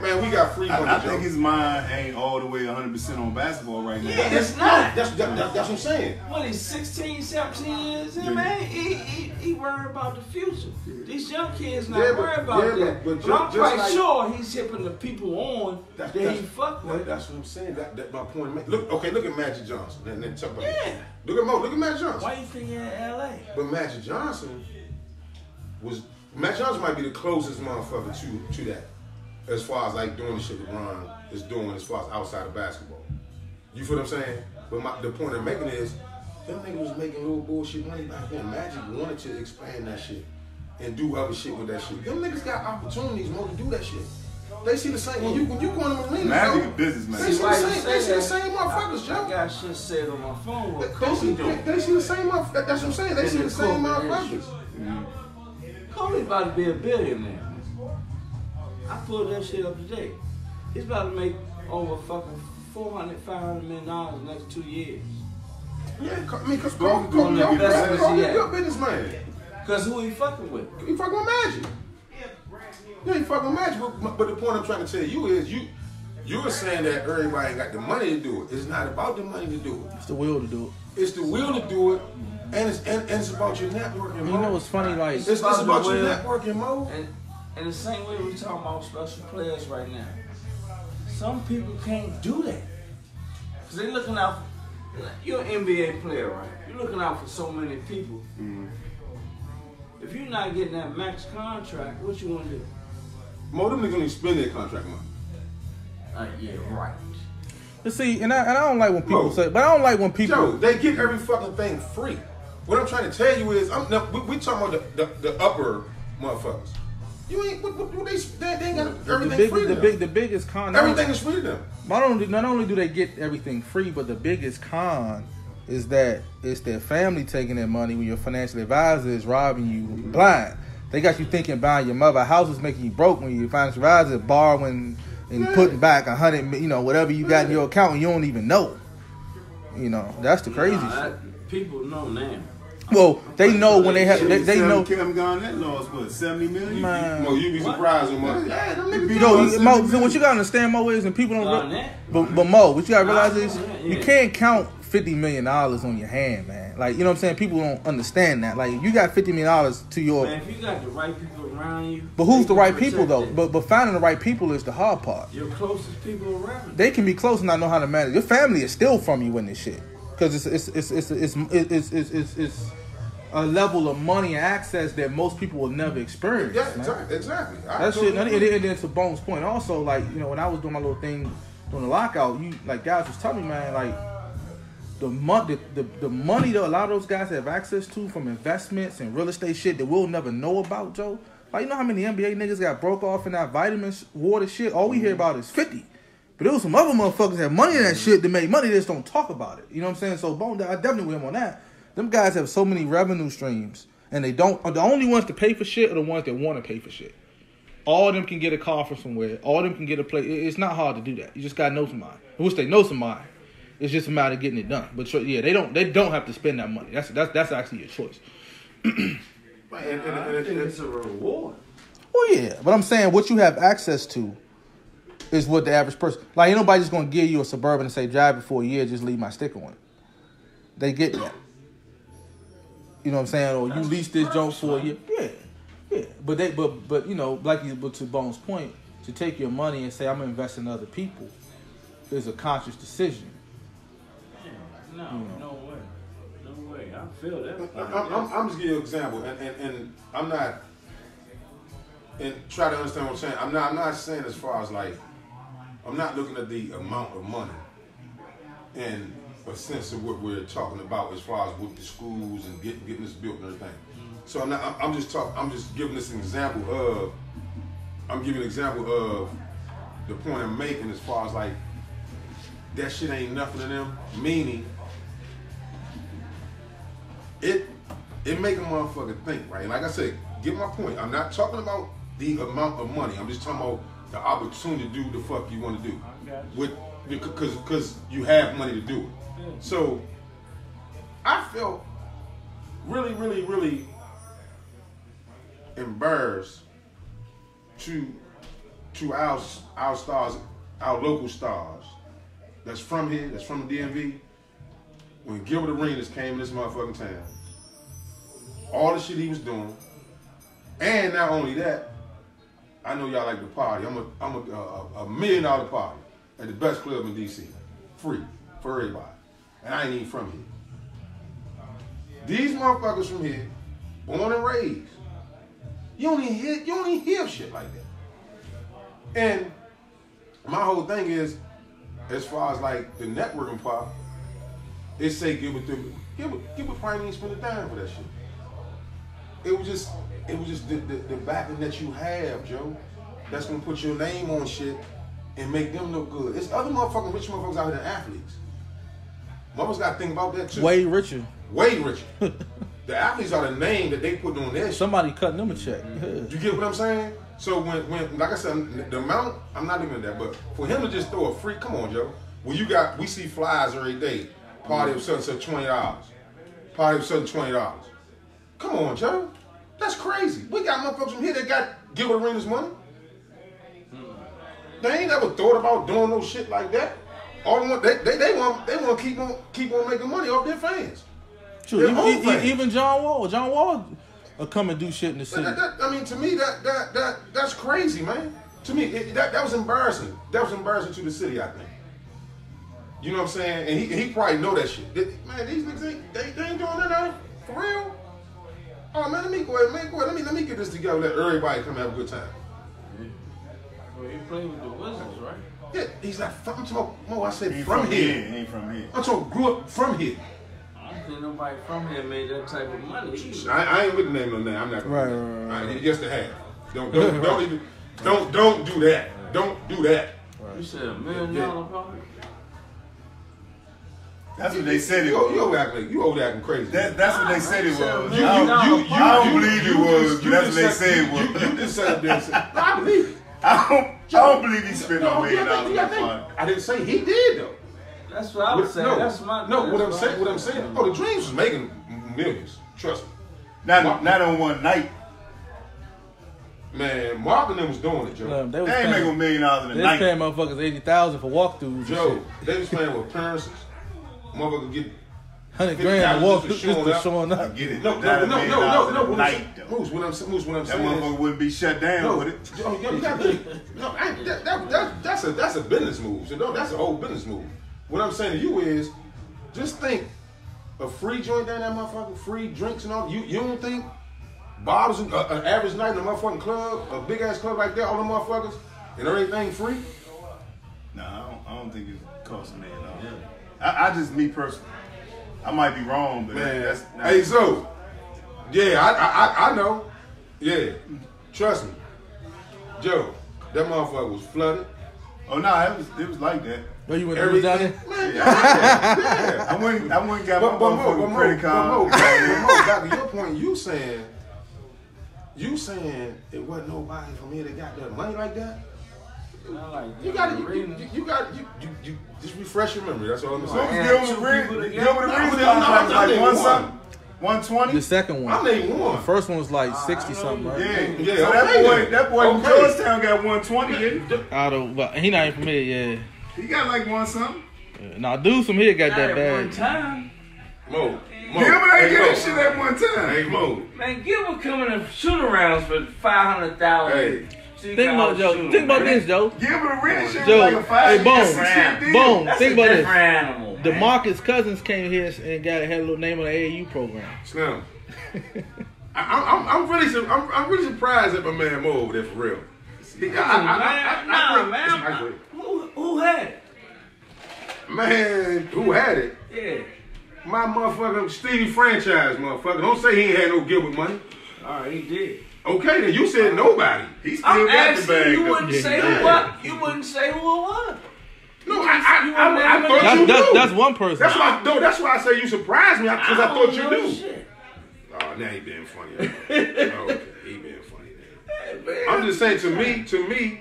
Speaker 1: Man, we got free money.
Speaker 3: I think his mind ain't all the way 100% on basketball right now.
Speaker 2: Yeah, it's not.
Speaker 1: That's what I'm saying.
Speaker 2: What, he's 16, 17 years in, man? He worried about the future. These young kids not worried about that. But I'm quite sure he's hipping the people on that he fuck with.
Speaker 1: That's what I'm saying. That's my point. Look at Magic Johnson. And then talk about
Speaker 2: it.
Speaker 1: Look at Magic Johnson.
Speaker 2: Why you think he's in L.A.?
Speaker 1: But Magic Johnson might be the closest motherfucker to that. As far as like doing the shit LeBron is doing as far as outside of basketball. You feel what I'm saying? But the point I'm making is, them niggas was making little bullshit money back then. Magic wanted to expand that shit and do other shit with that shit. Them niggas got opportunities more to do that shit. They see the same, when you go in the arena,
Speaker 3: Magic a businessman.
Speaker 1: They see the same motherfuckers, Joe.
Speaker 2: I got shit said on my phone.
Speaker 1: They see the same motherfuckers. That's what I'm saying. They see the same motherfuckers.
Speaker 2: Kobe about to be a billionaire. I pulled that shit up today. He's about to make over fucking $400-500 million in the next 2 years.
Speaker 1: Yeah, I mean, cause Kobe, you're a businessman.
Speaker 2: Cause who he fucking with?
Speaker 1: He fucking with Magic. Yeah, he fucking with Magic. But the point I'm trying to tell you is, you're saying that everybody ain't got the money to do it. It's not about the money to do it.
Speaker 4: It's the will to do it.
Speaker 1: It's the will to do it, and it's about your networking.
Speaker 4: You know what's funny? Like
Speaker 1: it's about your networking, Mo.
Speaker 2: And the same way we talking about special players right now. Some people can't do that. Because they're looking out for, you're an NBA player, right? You're looking out for so many people. Mm-hmm. If you're not getting that max contract, what you want to do?
Speaker 1: Mo, them niggas gonna spend their contract money.
Speaker 2: Yeah, right.
Speaker 4: You see, and I don't like when people say, but I don't like when people.
Speaker 1: Joe, they get every fucking thing free. What I'm trying to tell you is, we talking about the upper motherfuckers. You ain't, they ain't got everything free to them.
Speaker 4: The biggest con.
Speaker 1: Everything is free to them.
Speaker 4: Not only do they get everything free, but the biggest con is that it's their family taking their money when your financial advisor is robbing you blind. They got you thinking buying your mother a house is making you broke when your financial advisor is borrowing and putting back 100, whatever you got in your account and you don't even know. That's the crazy shit.
Speaker 2: People know now.
Speaker 4: Well, they know when they have. They know.
Speaker 3: Kevin Garnett lost what, $70 million?
Speaker 1: Man. Mo, you be surprised with Mo. Yeah,
Speaker 4: Mo. So what you gotta understand, Mo, is and people don't. But Mo, what you gotta realize is you can't count $50 million on your hand, man. Like, you know what I'm saying? People don't understand that. Like, you got $50 million to your.
Speaker 2: Man, if you got the right people around you.
Speaker 4: But who's the right people though? But finding the right people is the hard part.
Speaker 2: Your closest people around you.
Speaker 4: They can be close and not know how to manage. Your family is still from you in this shit. Because it's a level of money and access that most people will never experience.
Speaker 1: Yeah, exactly.
Speaker 4: That shit, and then to Bones' point, also, like, when I was doing my little thing during the lockout, guys was telling me, man, like, the money that a lot of those guys have access to from investments and real estate shit that we'll never know about, Joe. Like, you know how many NBA niggas got broke off in that vitamin water shit? All we hear about is 50. But there was some other motherfuckers that have money in that shit to make money, they just don't talk about it. You know what I'm saying? So, Bone, I definitely with him on that. Them guys have so many revenue streams, and they don't. The only ones to pay for shit are the ones that want to pay for shit. All of them can get a car from somewhere. All of them can get a place. It's not hard to do that. You just gotta know somebody. I wish they know somebody. It's just a matter of getting it done. But yeah, they don't have to spend that money. That's actually a choice.
Speaker 2: I think it's a reward.
Speaker 4: Well, yeah, but I'm saying what you have access to is what the average person. Like, ain't nobody just gonna give you a Suburban and say drive it for a year, just leave my sticker on it. They get that. You know what I'm saying? Or you lease this junk for a year. Yeah. But you know, but to Bone's point, to take your money and say I'm gonna invest in other people is a conscious decision.
Speaker 2: No way. I feel that.
Speaker 1: I'm just giving you an example, and I'm not, and try to understand what I'm saying. I'm not saying as far as like, I'm not looking at the amount of money and a sense of what we're talking about as far as with the schools and getting this built and everything. So I'm just giving this an example of, the point I'm making as far as like, that shit ain't nothing to them, meaning it make a motherfucker think, right? Like I said, get my point. I'm not talking about the amount of money. I'm just talking about the opportunity to do the fuck you want to do. Because you have money to do it. So I felt really, really, really embarrassed to our stars, our local stars that's from here, that's from the DMV. When Gilbert Arenas came in this motherfucking town, all the shit he was doing, and not only that, I know y'all like to party. I'm a $1 million party at the best club in DC, free for everybody, and I ain't even from here. These motherfuckers from here, born and raised, you don't even hear shit like that. And my whole thing is, as far as like the networking part, they say Gilbert probably ain't spend a dime for that shit. It was just the backing that you have, Joe, that's gonna put your name on shit and make them look good. It's other motherfucking rich motherfuckers out here than athletes. Motherfuckers gotta think about that too. Way richer. The athletes are the name that they put on their shit.
Speaker 4: Somebody cutting them a check. Yeah.
Speaker 1: You get what I'm saying? So when like I said, the amount, I'm not even that, but for him to just throw a free, come on, Joe. When we see flyers every day, party of such $20. Party of such $20. Come on, Joe. That's crazy. We got motherfuckers from here that got Gilbert Arenas money. They ain't never thought about doing no shit like that. All they want to keep on making money off their fans.
Speaker 4: True. Even John Wall will come and do shit in the city.
Speaker 1: I mean, to me, that's crazy, man. To me, that was embarrassing. That was embarrassing to the city, I think. You know what I'm saying? And he probably know that shit. Man, these niggas they ain't doing that for real. Oh man, let me get this together. Let everybody come have a good time.
Speaker 2: Well, he played with the Wizards, right?
Speaker 1: Yeah, he's like, I'm talking about, I said from here.
Speaker 3: He ain't from here.
Speaker 1: I'm talking grew up from here.
Speaker 2: I don't think nobody from here made that type of money.
Speaker 1: I ain't with the name no name. I'm not gonna
Speaker 4: right.
Speaker 1: Just to have. Don't do that. Don't do that.
Speaker 2: Right. You said $1 million party?
Speaker 3: That's what they said it was.
Speaker 1: You over acting crazy.
Speaker 3: That's what they said it was.
Speaker 1: I
Speaker 3: don't believe it was. That's what they said it was.
Speaker 1: You just said this. I believe it.
Speaker 3: I don't believe he spent $1 million on that party.
Speaker 1: I didn't say he did though.
Speaker 2: That's what I was saying.
Speaker 1: What I'm saying. Oh, the Dreams was making millions. Trust me.
Speaker 3: Not on one night.
Speaker 1: Man, Mark and them was doing it, Joe.
Speaker 3: They ain't making $1 million in a night.
Speaker 4: They was paying motherfuckers $80,000 for walkthroughs.
Speaker 1: Joe, they was playing with appearances. Motherfucker get
Speaker 4: $100,000 to walk just showing up.
Speaker 3: Get it?
Speaker 1: No. Moose, what I'm saying
Speaker 3: that motherfucker wouldn't be shut down, would it?
Speaker 1: That's a business move. So that's an old business move. What I'm saying to you is, just think, a free joint down that motherfucker, free drinks and all. You don't think bottles, an average night in a motherfucking club, a big ass club like that, all the motherfuckers, and everything free?
Speaker 3: No, I don't think it costs $1 million. I just, me personally, I might be wrong, but
Speaker 1: man,
Speaker 3: that's
Speaker 1: hey, so yeah, I know, yeah. Trust me, Joe. That motherfucker was flooded.
Speaker 3: Oh no, it was like that.
Speaker 4: No, you went down there?
Speaker 1: Man, yeah.
Speaker 3: I went and got my
Speaker 1: But
Speaker 3: credit card.
Speaker 1: back to your point, you saying it wasn't nobody from here that got that money like that. You just refresh your memory. That's all I'm saying.
Speaker 3: Gilbert Arenas like 120.
Speaker 4: The second one.
Speaker 1: I named one.
Speaker 4: The first one was like 60 something, right?
Speaker 3: Yeah. So that boy from Georgetown got 120.
Speaker 4: He not even from here, yeah.
Speaker 3: He got like one something.
Speaker 4: Nah, dudes from here got that
Speaker 2: At
Speaker 4: bad.
Speaker 2: one time.
Speaker 1: Mo.
Speaker 3: Gilbert ain't get that shit at one time.
Speaker 1: Hey, Mo.
Speaker 2: Man, Gilbert coming in shoot-arounds for $500,000.
Speaker 1: Hey.
Speaker 4: Think about this, Joe.
Speaker 3: Gilbert Arenas shit
Speaker 4: Joe,
Speaker 3: was like a 5
Speaker 4: hey, boom.
Speaker 3: year, 6-year deal.
Speaker 4: Boom.
Speaker 2: That's
Speaker 4: Think
Speaker 2: a
Speaker 4: about this.
Speaker 2: different animal, man.
Speaker 4: DeMarcus Cousins came here and had a little name on the AAU program.
Speaker 1: Slim. I'm really surprised at my man Mo over there for real.
Speaker 2: Man. Who had it?
Speaker 1: Man, who had it?
Speaker 2: Yeah.
Speaker 1: My motherfucking Stevie franchise, motherfucker. Don't say he ain't had no Gilbert money.
Speaker 2: All right, he did.
Speaker 1: Okay, then you said nobody.
Speaker 3: He still
Speaker 2: I'm
Speaker 3: got the
Speaker 2: asking
Speaker 3: bag.
Speaker 2: you wouldn't say who what? You wouldn't say who it was.
Speaker 1: No, I thought you knew.
Speaker 4: That's one person.
Speaker 1: That's why I say you surprised me because I thought you knew.
Speaker 2: Shit.
Speaker 1: Oh, now he being funny. Okay, he being funny. Hey, I'm just saying, to me.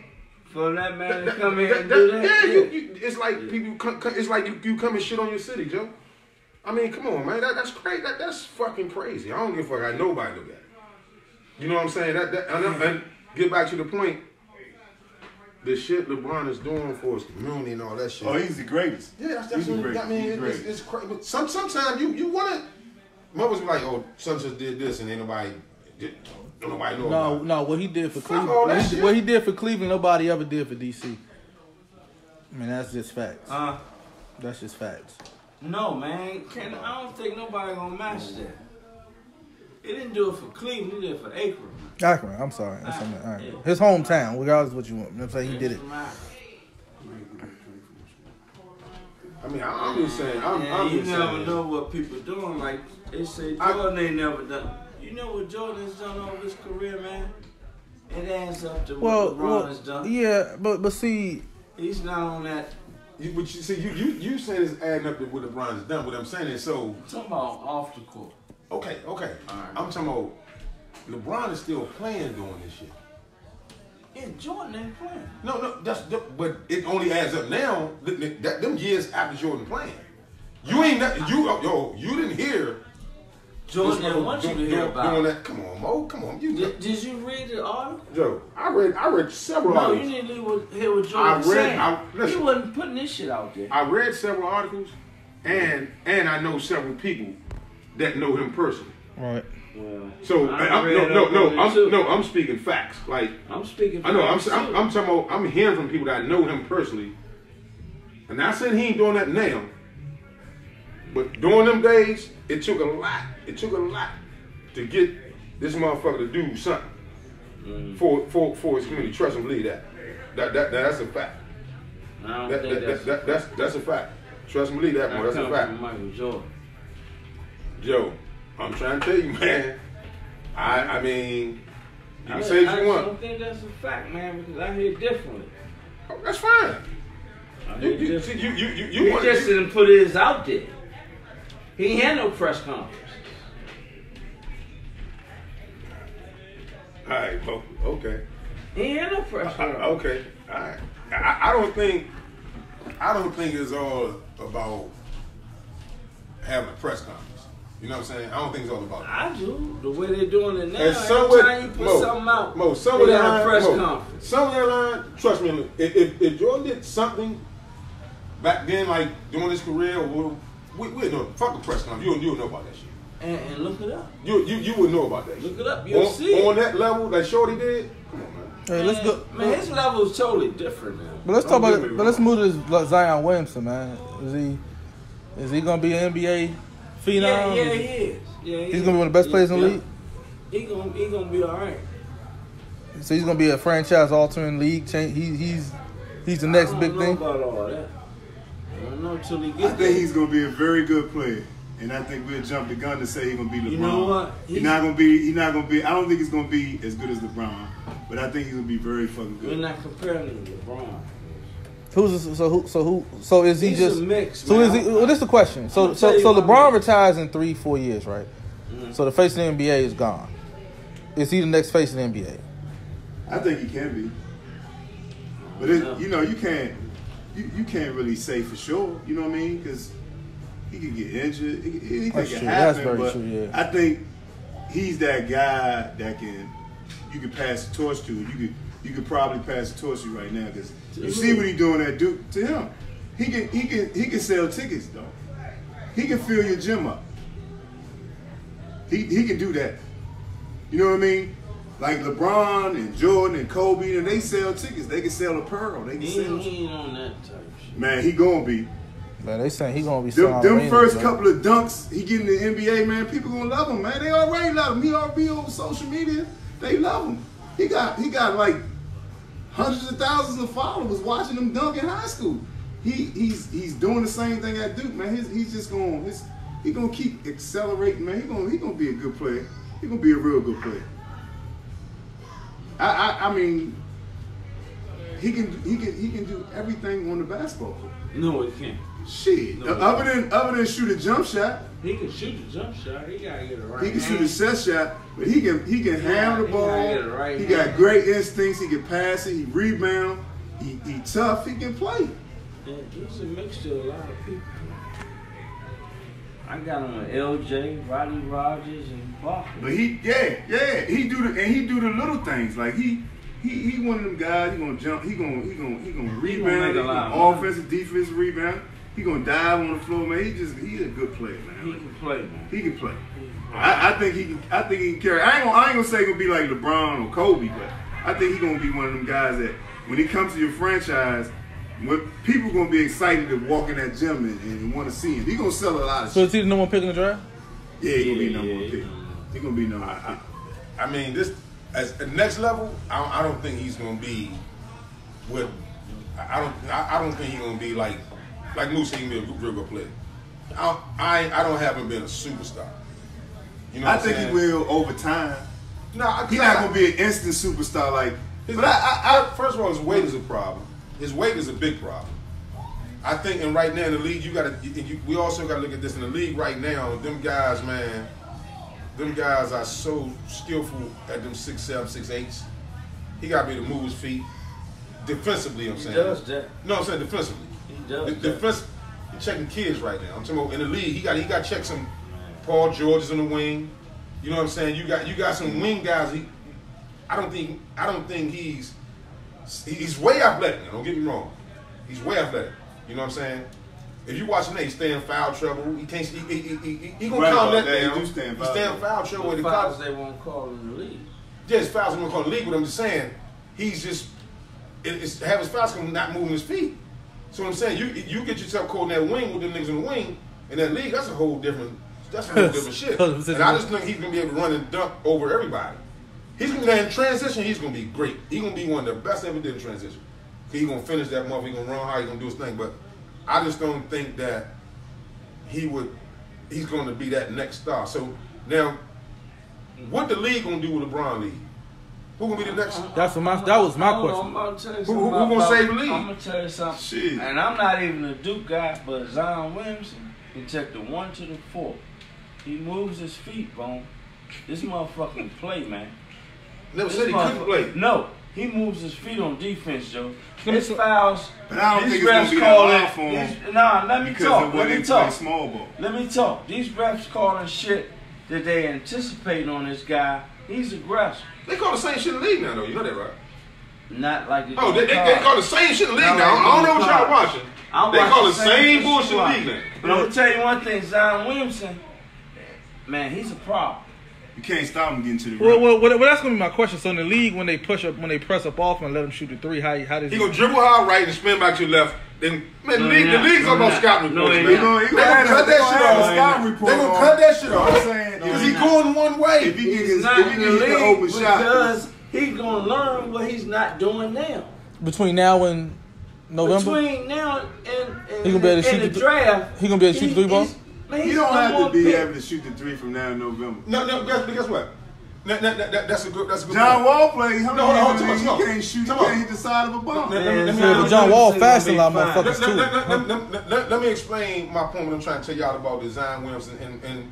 Speaker 2: For that man to come in and do that?
Speaker 1: Yeah, it's like people. It's like you come and shit on your city, Joe. I mean, come on, man. That's crazy. That's fucking crazy. I don't give a fuck. I nobody do that. You know what I'm saying? And get back to the point. The shit LeBron is doing for his community and all that shit.
Speaker 3: Oh, he's the greatest.
Speaker 1: Yeah, that's what I mean. It's crazy. But sometimes you want to. Mothers be like, oh, son just did this, and ain't nobody did. Nobody know about it.
Speaker 4: No, what he did for Cleveland. What he did for Cleveland, nobody ever did for DC. I mean, that's just facts. That's just facts.
Speaker 2: No, man. I don't think nobody gonna match that. He didn't do it for Cleveland. He did it for Akron.
Speaker 4: Akron, I'm sorry. That's something. All right. His hometown, regardless of what you want. You know what I'm saying? He did it.
Speaker 1: I mean, I'm just saying. I'm
Speaker 2: you
Speaker 1: just
Speaker 2: never
Speaker 1: saying.
Speaker 2: know what people doing. Like they say, Jordan ain't never done. You know what Jordan's done over his career, man? It adds up to what LeBron has done.
Speaker 4: Yeah, but see,
Speaker 2: he's not on that.
Speaker 1: But you see, you saying it's adding up to what LeBron's done. What I'm saying is so.
Speaker 2: I'm talking about off the court.
Speaker 1: Okay. All right. I'm talking about LeBron is still playing doing this shit.
Speaker 2: Yeah, Jordan ain't playing.
Speaker 1: No, but it only adds up now. Them years after Jordan playing, you didn't hear.
Speaker 2: Jordan didn't want you to hear about it.
Speaker 1: That. Come on, Mo. Come on.
Speaker 2: Did you read the article?
Speaker 1: Joe, I read several articles.
Speaker 2: No, you need to hear what Jordan said. He wasn't putting this shit out there.
Speaker 1: I read several articles, and I know several people that know him personally.
Speaker 4: Right.
Speaker 2: Well,
Speaker 1: so I'm speaking facts. Like
Speaker 2: I'm speaking.
Speaker 1: I know. I'm talking about. I'm hearing from people that know him personally, and not saying he ain't doing that now. But during them days, it took a lot. It took a lot to get this motherfucker to do something for his community. Trust and believe that. That's a fact.
Speaker 2: I don't think
Speaker 1: that's a fact. Trust and believe that, man. That's a fact.
Speaker 2: Michael Jordan.
Speaker 1: Joe, I'm trying to tell you, man. I mean, you can say what you want.
Speaker 2: I don't think that's a fact, man, because I hear differently.
Speaker 1: Oh, that's fine. You
Speaker 2: just didn't put his out there. He ain't had no press conference.
Speaker 1: All right, okay.
Speaker 2: He ain't had no press conference.
Speaker 1: Okay, all right. I don't think it's all about having a press conference. You know what I'm saying? I don't think it's all about that.
Speaker 2: I do. The way they're doing it now,
Speaker 1: every
Speaker 2: time you put something out, they got a press conference.
Speaker 1: Somewhere line, trust me, if Jordan did something back then, like during his career, we know. Fuck a press conference. You'll know about that shit.
Speaker 2: And look it up.
Speaker 1: You would know about that shit.
Speaker 2: Look it up. You'll see it.
Speaker 1: On that level that Shorty did, come on, man.
Speaker 4: Hey, let's go.
Speaker 2: Man, his level is totally different now.
Speaker 4: But let's talk about it. But let's move to this Zion Williamson, man. Is he gonna be an NBA phenom?
Speaker 2: Yeah, he is. Yeah,
Speaker 4: he's gonna be one of the best players in the league.
Speaker 2: He gonna be all right.
Speaker 4: So he's gonna be a franchise altering league change. He's the next big thing.
Speaker 2: I don't know about all that. I don't know till he gets.
Speaker 3: I think he's gonna be a very good player, And I think we'll jump the gun to say he's gonna be LeBron.
Speaker 2: You know what?
Speaker 3: He's not gonna be. I don't think he's gonna be as good as LeBron, but I think he's gonna be very fucking good.
Speaker 2: We're not comparing him to LeBron.
Speaker 4: So is he
Speaker 2: He's
Speaker 4: just
Speaker 2: a mix,
Speaker 4: so
Speaker 2: man.
Speaker 4: is he? Well, this is the question. So LeBron retires in 3-4 years, right?
Speaker 2: Mm-hmm.
Speaker 4: So the face of the NBA is gone. Is he the next face of the NBA?
Speaker 3: I think he can be, but you can't really say for sure. You know what I mean? Because he could get injured. Anything
Speaker 4: That's
Speaker 3: can
Speaker 4: true.
Speaker 3: happen.
Speaker 4: That's very
Speaker 3: but
Speaker 4: true, yeah.
Speaker 3: I think he's that guy that you can pass the torch to. You could probably pass the torch to right now because you see what he's doing at Duke. To him, he can sell tickets though. He can fill your gym up. He can do that. You know what I mean? Like LeBron and Jordan and Kobe, and they sell tickets. They can sell apparel. They can sell.
Speaker 2: He ain't on that type of shit.
Speaker 3: Man, he gonna be.
Speaker 4: Man, they saying he gonna be
Speaker 3: Them first couple of dunks he get in the NBA, man, people gonna love him, man. They already love him. He already on social media. They love him. He got like hundreds of thousands of followers watching him dunk in high school. He's doing the same thing at Duke, man. He's gonna keep accelerating, man. He gonna be a good player. He gonna be a real good player. I mean, he can do everything on the basketball court.
Speaker 2: No, he can't.
Speaker 3: Shit.
Speaker 2: No,
Speaker 3: other than shoot a jump shot.
Speaker 2: He can shoot a jump shot. He gotta get it right.
Speaker 3: He can shoot a set shot, but he can handle the ball.
Speaker 2: Get it right
Speaker 3: He got great instincts. He can pass it. He rebound. He tough. He can play.
Speaker 2: Yeah, he's a mixture of a lot of people. I got him with LJ, Rodney Rogers, and Barkley.
Speaker 3: But he do the little things. Like he one of them guys. He gonna jump. He gonna rebound.
Speaker 2: Make a lot
Speaker 3: Offensive, defensive rebound. He gonna dive on the floor, man. He's a good player, man.
Speaker 2: He can play, man.
Speaker 3: He can play. I think he can carry. I ain't gonna say he's gonna be like LeBron or Kobe, but I think he's gonna be one of them guys that when he comes to your franchise, when people gonna be excited to walk in that gym and want to see him. He gonna sell a lot of
Speaker 4: So
Speaker 3: shit.
Speaker 4: is he the number one pick in the draft?
Speaker 3: Yeah, he gonna be number one pick. He gonna be number one pick.
Speaker 1: I mean, this at the next level. I don't think he's gonna be what. I don't think he's gonna be like Moose said. He can be a real good player. I don't have him being a superstar. You know,
Speaker 3: I think he will over time.
Speaker 1: No,
Speaker 3: he's not gonna be an instant superstar like.
Speaker 1: But first of all, his weight is a problem. His weight is a big problem. I think, and right now in the league, we also got to look at this in the league right now. Them guys, man, them guys are so skillful at them 6'7", 6'8". He got to be able to move his feet defensively. I'm saying.
Speaker 2: He does that.
Speaker 1: No, I'm saying defensively.
Speaker 2: He does.
Speaker 1: Defense. He's checking kids right now. I'm talking about in the league. He got to check some Paul Georges in the wing. You know what I'm saying? You got some wing guys. I don't think he's way athletic. Now, don't get me wrong. He's way athletic. You know what I'm saying? If you watch him, he stay in foul trouble. He can't. He gonna calm that down. He stay in foul trouble.
Speaker 2: The fouls they won't call in the league.
Speaker 1: Yes, fouls they won't call in the league. But I'm just saying, he's just have his fouls come not moving his feet. So what I'm saying, you get yourself caught in that wing with them niggas in the wing in that league. That's a whole different shit. And I just think he's gonna be able to run and dunk over everybody. He's gonna be in transition. He's gonna be great. He's gonna be one of the best ever did in transition. He's gonna finish that month. He's gonna run hard. He's gonna do his thing. But I just don't think that he's gonna be that next star. So now, what the league gonna do with LeBron league? Who gonna be the next?
Speaker 4: That was my question.
Speaker 2: I'm about to tell you
Speaker 1: Who gonna save the league?
Speaker 2: I'm gonna tell you something.
Speaker 3: Shit.
Speaker 2: And I'm not even a Duke guy, but Zion Williamson can take the 1 to the 4. He moves his feet, Bone. This motherfucker can play, man.
Speaker 1: Never said he couldn't play.
Speaker 2: No, he moves his feet on defense, Joe. His fouls.
Speaker 3: But I don't
Speaker 2: these
Speaker 3: think it's gonna
Speaker 2: refs
Speaker 3: be
Speaker 2: calling.
Speaker 3: that long for him.
Speaker 2: Nah, let me
Speaker 3: Because
Speaker 2: talk.
Speaker 3: of what
Speaker 2: Let me
Speaker 3: they play
Speaker 2: talk.
Speaker 3: small ball.
Speaker 2: Let me talk. These refs calling shit that they anticipating on this guy. He's aggressive.
Speaker 1: They call the same shit in the league now, though. You know that, right?
Speaker 2: Not like they
Speaker 1: They call the same shit in the league now. I don't know what y'all watching. They call the same bullshit in the league now.
Speaker 2: But I'm gonna tell you one thing, Zion Williamson, man, he's a problem.
Speaker 3: You can't stop him getting to the rim.
Speaker 4: Well, that's gonna be my question. So in the league, when they press up off and let him shoot the three, how does
Speaker 1: he gonna dribble hard right and spin back to your left? Then man, the league's all about scouting reports, man.
Speaker 3: They gonna
Speaker 1: cut that shit off. They gonna cut that shit off. Because he going one way.
Speaker 3: If he gets the open shot,
Speaker 2: because he's gonna learn what he's not doing now.
Speaker 4: Between now and November,
Speaker 2: Between now and
Speaker 4: he gonna be able to shoot
Speaker 2: the draft,
Speaker 4: he gonna be able to shoot the 3 ball.
Speaker 3: You don't have to be able to shoot the three from now in November.
Speaker 1: No, guess what? That's a good
Speaker 3: John
Speaker 1: point.
Speaker 3: Wall played. How many
Speaker 1: No,
Speaker 3: he can't shoot? He can't hit the side of a ball.
Speaker 4: But John Wall fast a lot motherfuckers too.
Speaker 1: Let me explain my point. What I'm trying to tell y'all about the Zion Williamson and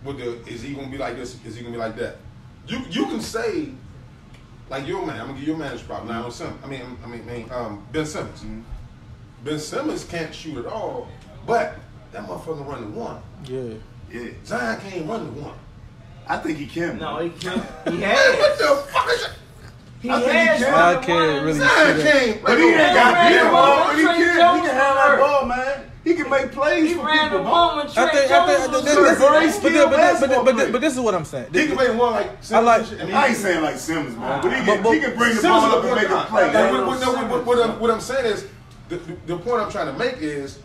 Speaker 1: with the is he gonna be like this? Is he gonna be like that? You can say like your man. I'm gonna give your man this problem. Now, Ben Simmons.
Speaker 3: Mm-hmm.
Speaker 1: Ben Simmons can't shoot at all, but that motherfucker run the one.
Speaker 3: Yeah.
Speaker 1: Zion can't run the one.
Speaker 3: I think he can.
Speaker 2: No, he can't. He has.
Speaker 1: What the fuck is that?
Speaker 2: He has.
Speaker 4: I can't really
Speaker 1: Zion
Speaker 4: see that.
Speaker 1: can't.
Speaker 3: But he ain't got
Speaker 2: the
Speaker 3: the
Speaker 2: ball.
Speaker 3: ball. But he
Speaker 2: Trey
Speaker 3: can. He
Speaker 2: Jones
Speaker 3: can have that
Speaker 2: hurt.
Speaker 3: ball, man. He can make plays
Speaker 2: He
Speaker 3: for
Speaker 2: ran the
Speaker 3: people.
Speaker 2: one when Trey
Speaker 4: I
Speaker 2: Jones was hurt.
Speaker 4: but this is what I'm saying.
Speaker 1: He can make one like Simmons.
Speaker 3: I ain't saying like Simmons, man, but he can bring the
Speaker 1: Simmons
Speaker 3: ball
Speaker 1: is
Speaker 3: up and make a play.
Speaker 1: What I'm saying is, the point I'm trying to make is,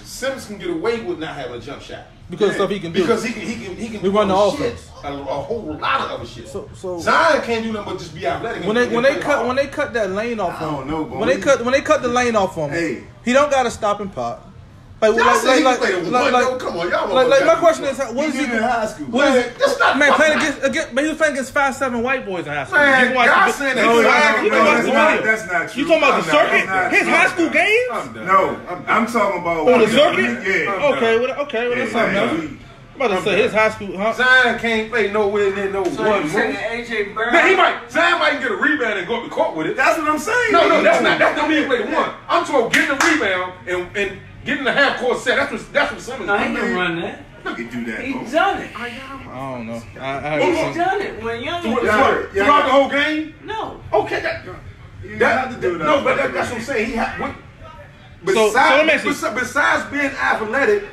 Speaker 1: Simmons can get away with not having a jump shot.
Speaker 4: Because stuff he can do.
Speaker 1: Because he can
Speaker 4: We run the offense.
Speaker 1: A whole lot of other shit.
Speaker 4: So
Speaker 1: Zion can't do nothing but just be athletic.
Speaker 4: when they cut that lane off him,
Speaker 3: I don't know, boy.
Speaker 4: when they cut the lane off him,
Speaker 3: Hey.
Speaker 4: he don't got to stop and pop.
Speaker 1: Y'all say he can play the one. Come on, y'all.
Speaker 4: My question is, what is
Speaker 3: He
Speaker 4: he?
Speaker 3: did it in high school.
Speaker 4: What is it?
Speaker 1: That's not
Speaker 4: Man,
Speaker 1: fucking-
Speaker 4: playing against, but he was playing against 5'7" white boys in high school.
Speaker 1: Man,
Speaker 4: You can watch
Speaker 1: y'all
Speaker 4: the-
Speaker 1: saying
Speaker 4: you
Speaker 1: that
Speaker 4: can watch-
Speaker 1: Zion
Speaker 4: you
Speaker 1: can
Speaker 4: can watch
Speaker 1: play
Speaker 4: the
Speaker 1: the
Speaker 4: video.
Speaker 3: That's not true.
Speaker 4: You talking about the circuit?
Speaker 3: That's not
Speaker 4: His
Speaker 3: true.
Speaker 4: high school games?
Speaker 1: I'm done.
Speaker 3: No, I'm talking about
Speaker 4: On the circuit?
Speaker 3: Yeah.
Speaker 4: Okay, that's something else. I'm about to say his high school, huh?
Speaker 1: Zion can't play nowhere near no
Speaker 2: So
Speaker 1: one.
Speaker 2: you saying AJ Brown?
Speaker 1: Man, Zion might get a rebound and go up the court with it.
Speaker 3: That's what I'm saying.
Speaker 1: No, that's not. That's not being played one. I'm talking getting the rebound and getting the half court set. That's what Simmons.
Speaker 2: No, he can run that.
Speaker 3: You can do that,
Speaker 2: He
Speaker 3: bro.
Speaker 2: done it.
Speaker 4: I don't know. I haven't
Speaker 2: He
Speaker 4: seen.
Speaker 2: done it when young.
Speaker 1: Throughout the whole game.
Speaker 2: No.
Speaker 1: Okay,
Speaker 3: You don't have to do that.
Speaker 1: No, but that's what I'm saying. He had.
Speaker 4: So let me ask you-
Speaker 1: Besides being athletic,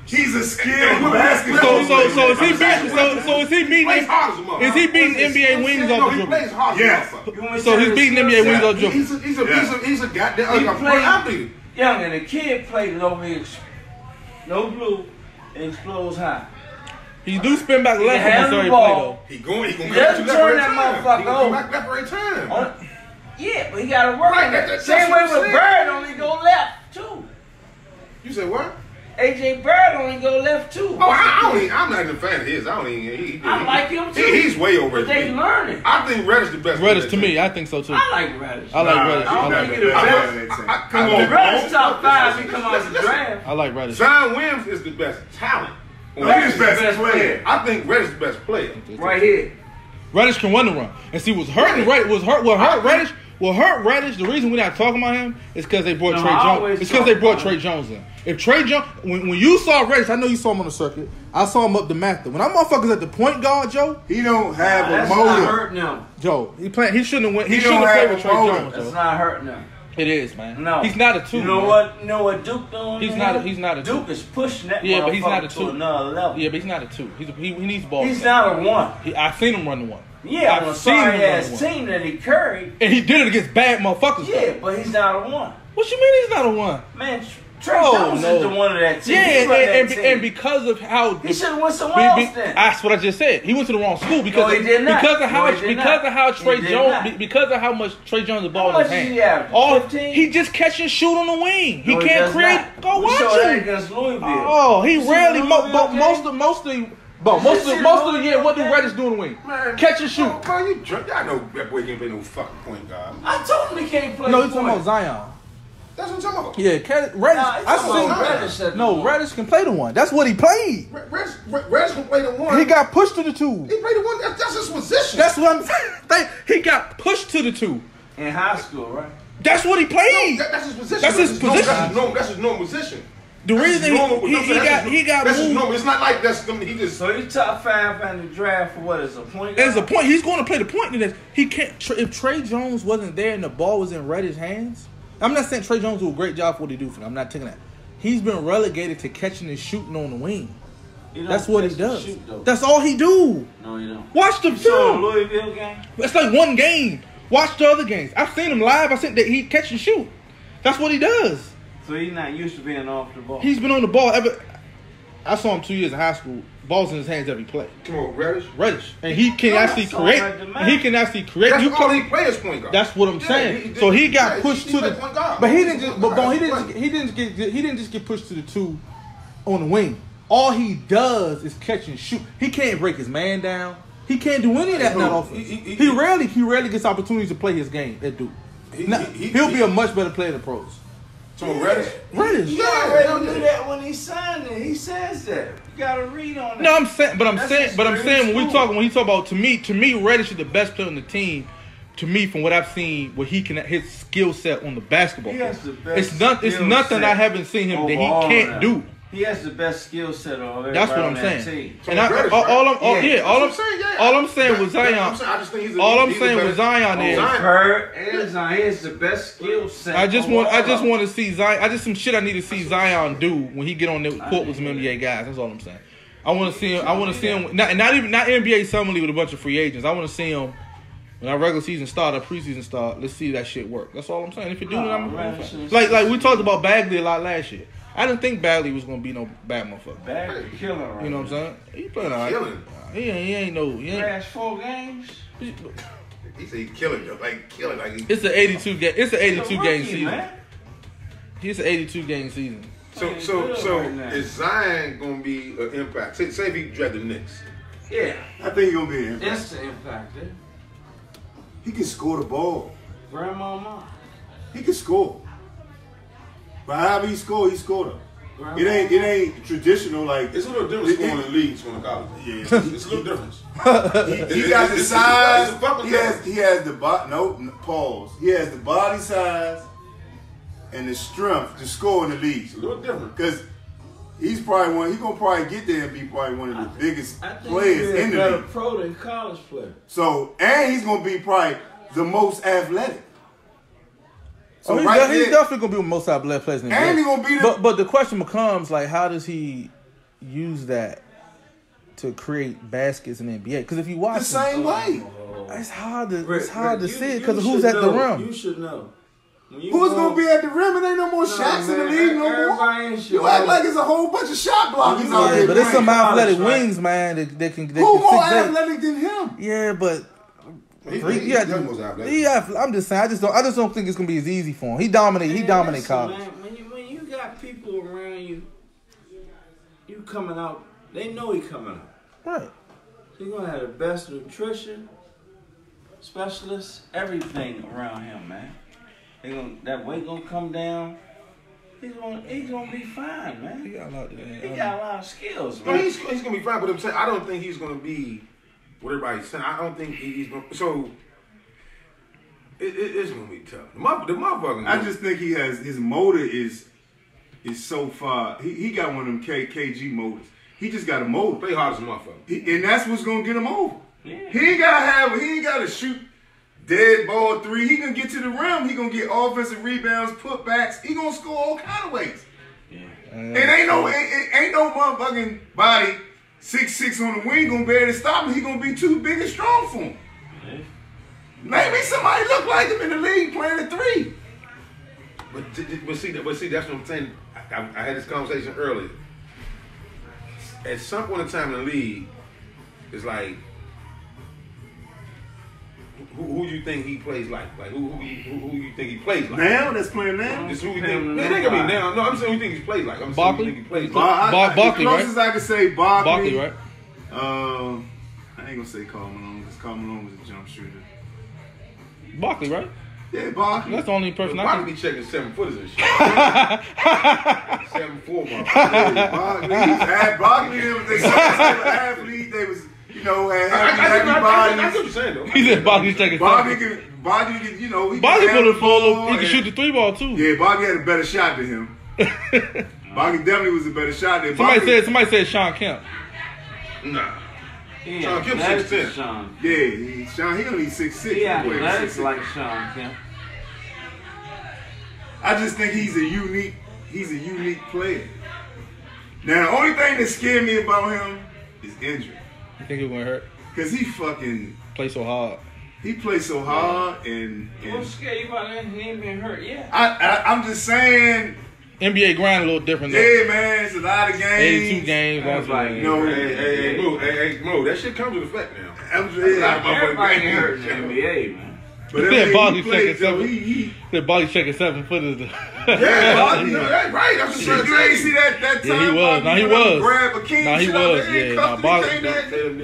Speaker 3: He's a skilled basketball
Speaker 4: So
Speaker 3: player.
Speaker 4: is he beating? So is he
Speaker 1: he plays
Speaker 4: beating?
Speaker 1: hard as a motherfucker.
Speaker 4: Is he beating NBA wings
Speaker 1: No,
Speaker 4: off the
Speaker 1: he
Speaker 4: dribble?
Speaker 1: plays hard as a
Speaker 3: Yes.
Speaker 1: motherfucker.
Speaker 4: So he's beating NBA wings off the dribble.
Speaker 1: He's a goddamn
Speaker 2: He
Speaker 1: a
Speaker 2: played
Speaker 1: athlete.
Speaker 2: young and the kid played no blue, and explodes high.
Speaker 4: He do spin back
Speaker 2: He
Speaker 4: left
Speaker 2: can
Speaker 4: on
Speaker 2: handle
Speaker 4: every
Speaker 2: the
Speaker 4: play
Speaker 2: ball.
Speaker 4: though.
Speaker 1: He going
Speaker 2: He
Speaker 1: back
Speaker 2: doesn't
Speaker 1: to left
Speaker 2: turn
Speaker 1: every
Speaker 2: that
Speaker 1: time.
Speaker 2: motherfucker
Speaker 1: He gonna come
Speaker 2: over.
Speaker 1: back left every time.
Speaker 2: Yeah, but he got to work
Speaker 1: Right,
Speaker 2: on it.
Speaker 1: that's
Speaker 2: Same
Speaker 1: what
Speaker 2: way
Speaker 1: I'm
Speaker 2: with
Speaker 1: saying.
Speaker 2: Bird, only go left too.
Speaker 1: You said what?
Speaker 2: AJ Bird only go left too.
Speaker 1: Oh, I'm not even a fan of his. I don't even.
Speaker 2: I like him too.
Speaker 1: He's way over
Speaker 2: But they
Speaker 1: me.
Speaker 2: learning.
Speaker 1: I think Reddish the best.
Speaker 4: Reddish
Speaker 1: player
Speaker 4: to me, I think so too.
Speaker 2: I like Reddish.
Speaker 4: I like Reddish.
Speaker 2: I don't
Speaker 4: I like
Speaker 2: think
Speaker 4: Reddish.
Speaker 1: Come on,
Speaker 2: Reddish top 5. He come out the draft.
Speaker 4: I like Reddish.
Speaker 1: Zion Williams is the best talent.
Speaker 3: Reddish best player.
Speaker 1: I think Reddish is the best player.
Speaker 2: Right here.
Speaker 4: Reddish can run the run. And see, what's hurting Reddish? What hurt Reddish? The reason we're not talking about him is because they brought
Speaker 2: No,
Speaker 4: Trey
Speaker 2: I
Speaker 4: Jones.
Speaker 2: always
Speaker 4: It's because
Speaker 2: talk
Speaker 4: they brought
Speaker 2: about
Speaker 4: Trey
Speaker 2: him.
Speaker 4: Jones in. If Trey Jones, when you saw Reddish, I know you saw him on the circuit. I saw him up the Mather. When that motherfucker's at the point guard, Joe,
Speaker 3: He don't have a
Speaker 2: That's not
Speaker 3: motive.
Speaker 2: hurting him.
Speaker 4: Joe, he shouldn't have went. He
Speaker 3: He
Speaker 4: shouldn't
Speaker 3: don't
Speaker 4: have played
Speaker 3: have
Speaker 4: with
Speaker 3: a
Speaker 4: Trey
Speaker 3: motive.
Speaker 4: Jones.
Speaker 2: That's
Speaker 4: Joe.
Speaker 2: not hurting him.
Speaker 4: It is, man.
Speaker 2: No.
Speaker 4: He's not a two.
Speaker 2: You know
Speaker 4: man.
Speaker 2: what? You know what Duke doing?
Speaker 4: He's
Speaker 2: man?
Speaker 4: not a- he's not a two.
Speaker 2: Duke is pushing that
Speaker 4: Yeah, but he's not a
Speaker 2: motherfucker
Speaker 4: two.
Speaker 2: to another level.
Speaker 4: Yeah, but he's not a two. He needs ball.
Speaker 2: He's not a one.
Speaker 4: I've seen him run the one.
Speaker 2: Yeah,
Speaker 4: I've
Speaker 2: on a
Speaker 4: seen him
Speaker 2: sorry
Speaker 4: run
Speaker 2: ass
Speaker 4: the one.
Speaker 2: team that he carried.
Speaker 4: And he did it against bad motherfuckers.
Speaker 2: Yeah, but he's not a one.
Speaker 4: What you mean he's not a one?
Speaker 2: Man, Trey
Speaker 4: Oh,
Speaker 2: Jones
Speaker 4: no.
Speaker 2: is the one of that team.
Speaker 4: Yeah,
Speaker 2: He run that
Speaker 4: and
Speaker 2: team.
Speaker 4: because of how
Speaker 2: He should have went somewhere else then.
Speaker 4: that's what I just said. He went to the wrong school because
Speaker 2: No, he did not.
Speaker 4: because of how
Speaker 2: No, he did
Speaker 4: because
Speaker 2: not.
Speaker 4: of how Trey
Speaker 2: He did
Speaker 4: Jones
Speaker 2: not.
Speaker 4: because of how much Trey Jones the ball
Speaker 2: How
Speaker 4: in his
Speaker 2: much
Speaker 4: hand.
Speaker 2: did he have?
Speaker 4: All
Speaker 2: 15?
Speaker 4: he just catch and shoot on the wing. He
Speaker 2: No,
Speaker 4: can't
Speaker 2: does
Speaker 4: create.
Speaker 2: not.
Speaker 4: Go
Speaker 2: We
Speaker 4: watch
Speaker 2: saw that
Speaker 4: him.
Speaker 2: against Louisville.
Speaker 4: Oh, he
Speaker 2: You see
Speaker 4: rarely
Speaker 2: the
Speaker 4: most
Speaker 2: Louisville game?
Speaker 4: of the most of the year. What do Reddish do in the wing?
Speaker 1: Man,
Speaker 4: Catch and shoot.
Speaker 1: Man, you drunk. Y'all know that boy can't play no fucking point guard.
Speaker 2: I told him he can't play.
Speaker 4: No, he's talking
Speaker 2: point.
Speaker 4: about Zion.
Speaker 1: That's what I'm talking about.
Speaker 4: Yeah, Reddish.
Speaker 2: Nah, he's
Speaker 4: I
Speaker 2: talking about
Speaker 4: seen
Speaker 2: Reddish at the
Speaker 4: no
Speaker 2: one.
Speaker 4: Reddish can play the one. That's what he played.
Speaker 1: Reddish can play the one.
Speaker 4: He got pushed to the two.
Speaker 1: He played the one. That's his position.
Speaker 4: That's what I'm saying. He got pushed to the two.
Speaker 2: In high school, right?
Speaker 4: That's what he played.
Speaker 1: That's his position.
Speaker 4: That's his position.
Speaker 1: That's his normal position.
Speaker 4: The reason he got
Speaker 1: That's his
Speaker 4: moved
Speaker 1: normal. It's not like that's he just.
Speaker 2: So he's top 5 in the draft for what is a point guard?
Speaker 4: as a point, he's going to play the point in this. He can't. If Trey Jones wasn't there and the ball was in Reddish's hands, I'm not saying Trey Jones do a great job for what he do for them. I'm not taking that. He's been relegated to catching and shooting on the wing.
Speaker 2: He don't
Speaker 4: That's what he
Speaker 2: catch and
Speaker 4: does.
Speaker 2: shoot, though.
Speaker 4: That's all he do.
Speaker 2: No, you don't.
Speaker 4: Watch the
Speaker 2: You saw the
Speaker 4: film.
Speaker 2: Louisville game?
Speaker 4: It's like one game. Watch the other games. I've seen him live. I seen that he catch and shoot. That's what he does.
Speaker 2: So he's not used to being off the ball.
Speaker 4: He's been on the ball ever. I saw him 2 years in high school. Balls in his hands every play.
Speaker 1: Come on, Reddish.
Speaker 4: And he can actually
Speaker 2: that's
Speaker 4: create.
Speaker 2: all right, the man.
Speaker 4: He can actually create.
Speaker 1: That's
Speaker 4: You
Speaker 1: all he
Speaker 4: come,
Speaker 1: plays point guard.
Speaker 4: that's what I'm
Speaker 1: Yeah,
Speaker 4: saying. So he got pushed
Speaker 1: he
Speaker 4: to
Speaker 1: played
Speaker 4: the.
Speaker 1: point guard.
Speaker 4: But he didn't just.
Speaker 1: Point
Speaker 4: But
Speaker 1: guard.
Speaker 4: he didn't just get pushed to the two on the wing. All he does is catch and shoot. He can't break his man down. He can't do any of that. Not offense. He rarely gets opportunities to play his game. That dude. He'll be a much better player than pros.
Speaker 1: So Reddish?
Speaker 2: He already knew that when he signed it. He says that. You gotta read on that.
Speaker 4: No, I'm saying when he talk about to me, Reddish is the best player on the team. To me, from what I've seen, where he can his skill set on the basketball court. It's nothing I haven't seen him that he can't do.
Speaker 2: He has the best skill set on everybody.
Speaker 4: That's what I'm saying.
Speaker 2: Team.
Speaker 4: And all I'm saying with Zion. All I'm saying with Zion is
Speaker 2: Zion is the best skill set.
Speaker 4: I just want to see Zion. Some shit I need to see Zion do when he get on the court with some NBA guys. That's all I'm saying. I want to see him. Not NBA summer league with a bunch of free agents. I want to see him when our regular season start, our preseason start. Let's see that shit work. That's all I'm saying. If you do it, I'm like we talked about Bagley a lot last year. I didn't think Bagley was gonna be no bad motherfucker.
Speaker 2: Bagley killing right.
Speaker 4: You know what I'm saying? He playing all right. He ain't
Speaker 2: last 4 games.
Speaker 1: He said he killing though, like killing like.
Speaker 4: It's an 82 game. It's an 82
Speaker 2: game
Speaker 4: season.
Speaker 2: Man.
Speaker 4: It's an 82 game season.
Speaker 1: So is Zion gonna be an impact? Say if he draft the Knicks.
Speaker 2: Yeah,
Speaker 3: I think he's gonna be an impact.
Speaker 2: That's the impact.
Speaker 3: He can score the ball.
Speaker 2: Grandmama.
Speaker 3: He can score. But however he scored though. It ain't traditional like.
Speaker 1: It's a little different scoring in the league, scoring in college. Yeah, it's a little different.
Speaker 3: he got the size. He has the body. No, pause. He has the body size and the strength to score in the league.
Speaker 1: It's a little different
Speaker 3: because he's probably one. He's gonna probably get there and be probably one of the biggest players in the league.
Speaker 2: Better pro than college player.
Speaker 3: So and he's gonna be probably the most athletic.
Speaker 4: So he's definitely gonna be the most athletic players in the
Speaker 3: and
Speaker 4: league.
Speaker 3: He gonna be
Speaker 4: but the question becomes like, how does he use that to create baskets in the NBA? Because if you watch
Speaker 3: the same way,
Speaker 4: it's hard to see it because of who's at the rim.
Speaker 2: You should know.
Speaker 3: Who's gonna be at the rim? It ain't no more shots in the league no more. You act like it's a whole bunch of shot blockers out there.
Speaker 4: But there's some athletic wings, man. They can
Speaker 3: who more athletic than him?
Speaker 4: Yeah, but.
Speaker 1: I'm
Speaker 4: just saying. I just don't think it's gonna be as easy for him. He dominate college.
Speaker 2: Man, when you got people around you, you coming out. They know he coming out.
Speaker 4: Right.
Speaker 2: He's gonna have the best nutrition specialists, everything around him, man. That weight gonna come down. He's gonna be fine, man. He got a lot of skills, man.
Speaker 1: No, he's gonna be fine, but I'm saying I don't think he's gonna be. What everybody's saying, I don't think he's going to. So, it's going to be tough. The motherfucker.
Speaker 3: I just think he has, his motor is so far. He got one of them KG motors. He just got a motor.
Speaker 1: Play hard as a motherfucker.
Speaker 3: And that's what's going to get him over.
Speaker 2: Yeah.
Speaker 3: He ain't got to shoot dead ball 3. He going to get to the rim. He going to get offensive rebounds, putbacks. He going to score all kind of ways. Yeah. And ain't no motherfucking body 6'6" on the wing gonna be able to stop him. He gonna be too big and strong for him. Yeah. Maybe somebody look like him in the league playing at 3.
Speaker 1: But see, that's what I'm saying. I had this conversation earlier. At some point in time in the league, it's like, who you think he plays like? Like who you think he plays like?
Speaker 3: Now that's playing now.
Speaker 1: This who you think? It ain't gonna be now. No, I'm saying who you think he plays like. I'm saying who you think he plays like.
Speaker 4: Barkley, right?
Speaker 3: The closest I can say Barkley,
Speaker 4: right?
Speaker 3: I ain't gonna say Karl Malone because Karl Malone was a jump shooter.
Speaker 4: Barkley, right?
Speaker 3: Yeah, Barkley.
Speaker 4: That's the only person
Speaker 1: I can be checking 7-footers and shit. 7'4",
Speaker 3: Barkley. They said athlete. They was. You know, had everybody.
Speaker 1: I get what you're saying, though.
Speaker 4: He said Bobby taking
Speaker 3: Bobby can, you know, he
Speaker 4: Bobby
Speaker 3: can
Speaker 4: put a full. He can shoot the 3-ball too.
Speaker 3: Yeah, Bobby had a better shot than him. Bobby definitely was a better shot than
Speaker 4: Somebody said Sean Kemp.
Speaker 1: Nah.
Speaker 2: Yeah,
Speaker 1: Sean Kemp 6'10".
Speaker 2: Sean.
Speaker 3: Yeah, Sean. He only 6'6".
Speaker 2: Yeah, that's like Sean Kemp.
Speaker 3: I just think he's a unique player. Now, the only thing that scared me about him is injury.
Speaker 4: You think he's gonna hurt?
Speaker 3: Cause he fucking
Speaker 4: play so hard.
Speaker 3: He plays so hard and
Speaker 2: what's scary about that? He ain't been hurt yet.
Speaker 3: I'm just saying.
Speaker 4: NBA grind a little different though.
Speaker 3: Yeah, man, it's a lot of games.
Speaker 4: 82 games. That's
Speaker 2: like,
Speaker 1: hey, Mo, that shit comes with effect now.
Speaker 3: Everybody
Speaker 2: hurt in the NBA, man.
Speaker 3: But
Speaker 4: That Barkley
Speaker 3: he played,
Speaker 4: checking
Speaker 3: though.
Speaker 4: seven. That Barkley checking 7 footers.
Speaker 1: Yeah, Barkley, that's right. That's what I'm
Speaker 3: You ain't see that time?
Speaker 4: Yeah, he was. No, he
Speaker 3: Barkley
Speaker 4: was.
Speaker 3: Grab a king.
Speaker 4: No, he
Speaker 3: shit out
Speaker 4: was.
Speaker 3: there,
Speaker 4: Yeah,
Speaker 3: cuffed
Speaker 4: no,
Speaker 3: him, came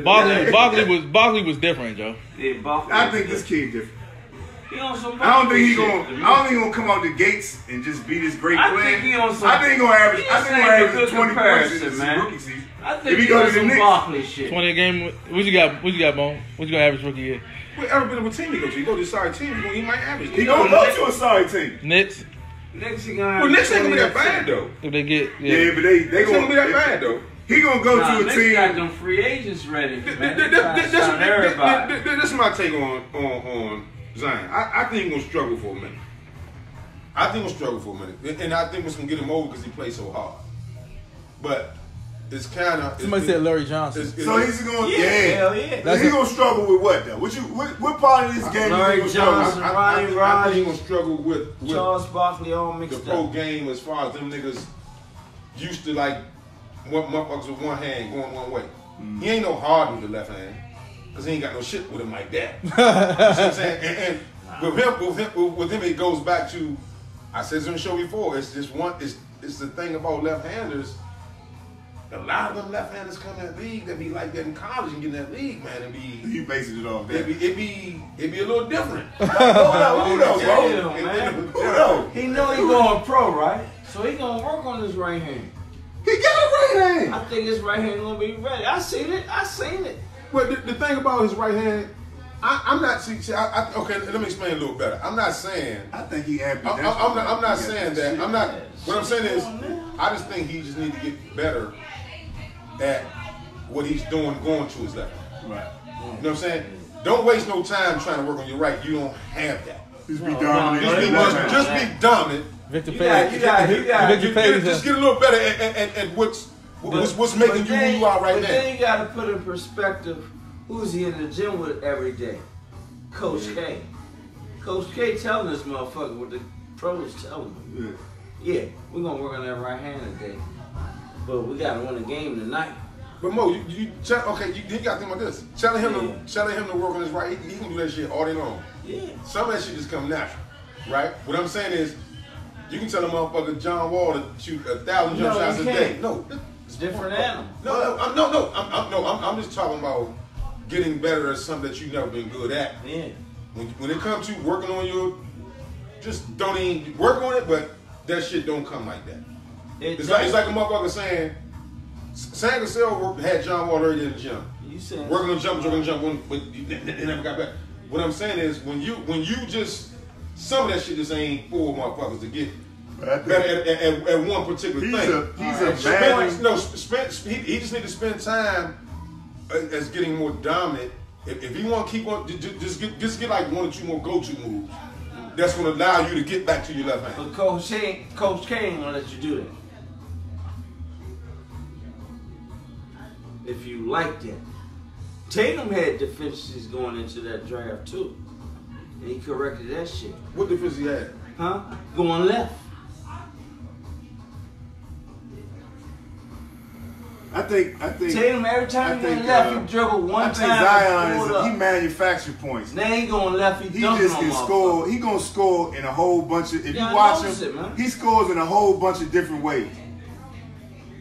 Speaker 3: back.
Speaker 4: Barkley was different, Joe.
Speaker 2: Yeah, Barkley.
Speaker 3: I think this kid different.
Speaker 2: He on some
Speaker 3: I don't think he
Speaker 2: shit
Speaker 3: gonna.
Speaker 2: to me.
Speaker 3: I don't think he gonna come out the gates and just be this great
Speaker 2: I
Speaker 3: player.
Speaker 2: think he on some.
Speaker 3: I think he gonna average.
Speaker 2: He
Speaker 3: I think he
Speaker 2: ain't
Speaker 3: gonna
Speaker 2: a
Speaker 3: average
Speaker 2: good
Speaker 3: 20 points in
Speaker 2: comparison,
Speaker 3: his
Speaker 2: man.
Speaker 3: rookie season.
Speaker 2: I
Speaker 3: If
Speaker 2: think
Speaker 3: he
Speaker 2: he
Speaker 3: go
Speaker 2: on
Speaker 3: to the
Speaker 2: some
Speaker 3: Knicks.
Speaker 2: Barkley shit.
Speaker 4: 20 a game. What you got, Bone? What you gonna average rookie year?
Speaker 1: Well, every bit of a team he go to. You go to a sorry team, he might average.
Speaker 3: He gonna go to a sorry team.
Speaker 4: Knicks.
Speaker 2: Next he gonna.
Speaker 1: Well, Knicks ain't gonna be that bad though.
Speaker 4: If they get
Speaker 3: Yeah, but they
Speaker 1: Knicks ain't gonna
Speaker 3: gonna
Speaker 1: be that bad though.
Speaker 3: He gonna go
Speaker 2: Nah,
Speaker 3: to a
Speaker 2: Knicks
Speaker 3: team.
Speaker 2: got them free agents ready, man. They trying to sign everybody.
Speaker 1: This is my take on Zion. I think he's gonna struggle for a minute. And I think it's gonna get him over because he plays so hard. But it's kind of
Speaker 4: somebody said Larry Johnson.
Speaker 3: So he's gonna
Speaker 2: Hell yeah.
Speaker 3: That's he gonna struggle with what though? What part of this game
Speaker 2: Larry
Speaker 3: is he gonna
Speaker 2: Johnson.
Speaker 3: struggle?
Speaker 1: I think he's gonna struggle with
Speaker 2: Charles Barkley all
Speaker 1: the
Speaker 2: mixed
Speaker 1: pro
Speaker 2: up.
Speaker 1: game as far as them niggas used to like what motherfuckers with one hand going one way. He ain't no hard with the left hand because he ain't got no shit with him like that. You see what I'm saying? And with him, it goes back to I said this on the show before. It's just it's the thing about left-handers. A lot of them left-handers come in that league that be like that in college and get in that league, man, and be
Speaker 3: He basing it off that.
Speaker 1: it be a little different.
Speaker 3: Who knows,
Speaker 2: Yeah,
Speaker 3: bro?
Speaker 2: man.
Speaker 3: Who knows?
Speaker 2: He know he going pro, right? So he gonna work on his right hand.
Speaker 3: He got a right hand.
Speaker 2: I think his right hand gonna be ready. I seen it.
Speaker 1: Well, the thing about his right hand, I'm not. Okay, let me explain a little better. I'm not saying.
Speaker 3: I think he had.
Speaker 1: I'm not saying that. I'm not. What I'm saying is, I just think he just need to get better at what he's doing going to his left.
Speaker 3: Right.
Speaker 1: You know what I'm saying? Don't waste no time trying to work on your right. You don't have that.
Speaker 3: Just be dominant.
Speaker 1: Just be dominant.
Speaker 4: Victor
Speaker 2: You
Speaker 4: Page.
Speaker 2: got.
Speaker 4: Victor Page.
Speaker 1: Just get a little better at what's making you who you are right
Speaker 2: but
Speaker 1: now.
Speaker 2: then you gotta put in perspective who's he in the gym with every day. Coach K. Coach K telling this motherfucker what the pros telling him. Yeah, we're gonna work on that right hand today. But we gotta win the game tonight.
Speaker 1: But Mo, you gotta think about this. Telling him to work on his right, he can do that shit all day long.
Speaker 2: Yeah.
Speaker 1: Some of that shit just come natural, right? What I'm saying is, you can tell a motherfucker John Wall to shoot 1,000 jump shots a day. No,
Speaker 2: It's different animal.
Speaker 1: I'm just talking about getting better at something that you've never been good at.
Speaker 2: Yeah.
Speaker 1: When it comes to working on just don't even work on it, but that shit don't come like that. It's like a motherfucker saying, Sam Cassell had John Wall already in the gym.
Speaker 2: You saying
Speaker 1: Working on jump, but they never got back. What I'm saying is, when you just, some of that shit just ain't for motherfuckers to get better at one particular thing. He just need to spend time as getting more dominant. If he want to keep on, just get like 1 or 2 more go-to moves. That's going to allow you to get back to your left hand.
Speaker 2: But Coach K ain't gonna let you do that. If you like that. Tatum had deficiencies going into that draft too. And he corrected that shit.
Speaker 1: What difference he had?
Speaker 2: Huh? Going left.
Speaker 3: I think
Speaker 2: Tatum, every time he went left, he dribbled one time.
Speaker 3: Zion he manufactured points.
Speaker 2: Now he going left, he dunking
Speaker 3: just
Speaker 2: on
Speaker 3: can
Speaker 2: motherfuckers.
Speaker 3: score. He gonna score in a whole bunch of. If
Speaker 2: Yeah,
Speaker 3: you watch
Speaker 2: I noticed
Speaker 3: him,
Speaker 2: it, man.
Speaker 3: he scores in a whole bunch of different ways.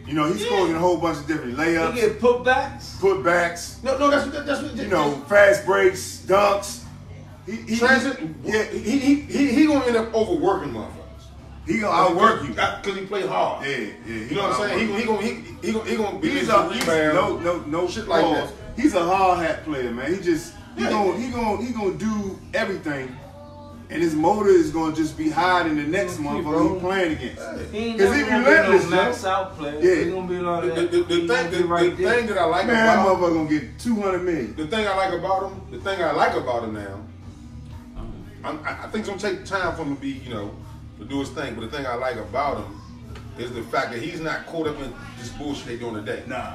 Speaker 3: You know, he scores in a whole bunch of different
Speaker 2: He
Speaker 3: layups,
Speaker 2: get putbacks.
Speaker 3: putbacks.
Speaker 1: No, that's what.
Speaker 3: You know, fast breaks, dunks.
Speaker 1: Transit.
Speaker 3: Yeah,
Speaker 1: He gonna end up overworking motherfuckers.
Speaker 3: he gonna outwork you.
Speaker 1: Because he play hard.
Speaker 3: Yeah.
Speaker 1: You know what I'm saying? He gonna beat
Speaker 3: He's
Speaker 1: his rebound.
Speaker 3: no
Speaker 1: shit like
Speaker 3: pause.
Speaker 1: that.
Speaker 3: He's a hard hat player, man. He gonna do everything, and his motor is gonna just be high in the next motherfucker he's playing against.
Speaker 2: He ain't
Speaker 3: 'Cause
Speaker 2: never
Speaker 3: he
Speaker 2: gonna be
Speaker 3: relentless,
Speaker 2: no max out player.
Speaker 3: Yeah.
Speaker 2: He gonna be like that.
Speaker 1: The
Speaker 2: He gonna be right there.
Speaker 1: thing that I like
Speaker 3: Man, that
Speaker 1: about him,
Speaker 3: motherfucker gonna get 200 million.
Speaker 1: the thing I like about him now, I think it's gonna take time for him to be, to do his thing. But the thing I like about him is the fact that he's not caught up in this bullshit they doing today.
Speaker 3: Nah.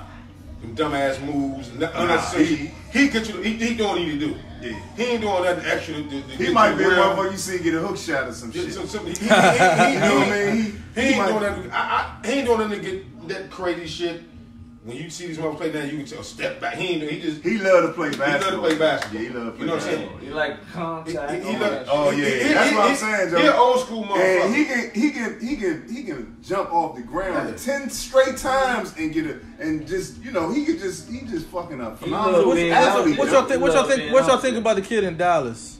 Speaker 1: Them dumbass moves, unnecessary. He doing what he need to do.
Speaker 3: Yeah.
Speaker 1: He ain't doing nothing extra to
Speaker 3: He
Speaker 1: get
Speaker 3: might
Speaker 1: to
Speaker 3: be
Speaker 1: the
Speaker 3: a
Speaker 1: rim.
Speaker 3: motherfucker you see get a hook shot or some shit.
Speaker 1: He ain't doing
Speaker 3: He
Speaker 1: nothing.
Speaker 3: might-
Speaker 1: He ain't doing nothing to get that crazy shit when you see these motherfuckers play now, you can tell step back. He
Speaker 3: love to play basketball.
Speaker 1: He love to play basketball.
Speaker 3: Yeah, he love to play
Speaker 1: You know what I'm saying?
Speaker 3: basketball.
Speaker 2: You like contact.
Speaker 3: That's what I'm saying, Joe.
Speaker 1: He an old school motherfucker.
Speaker 3: And he can jump off the ground 10 straight times and get it, and just he just fucking up. Phenomenal.
Speaker 4: What y'all think about the kid in Dallas?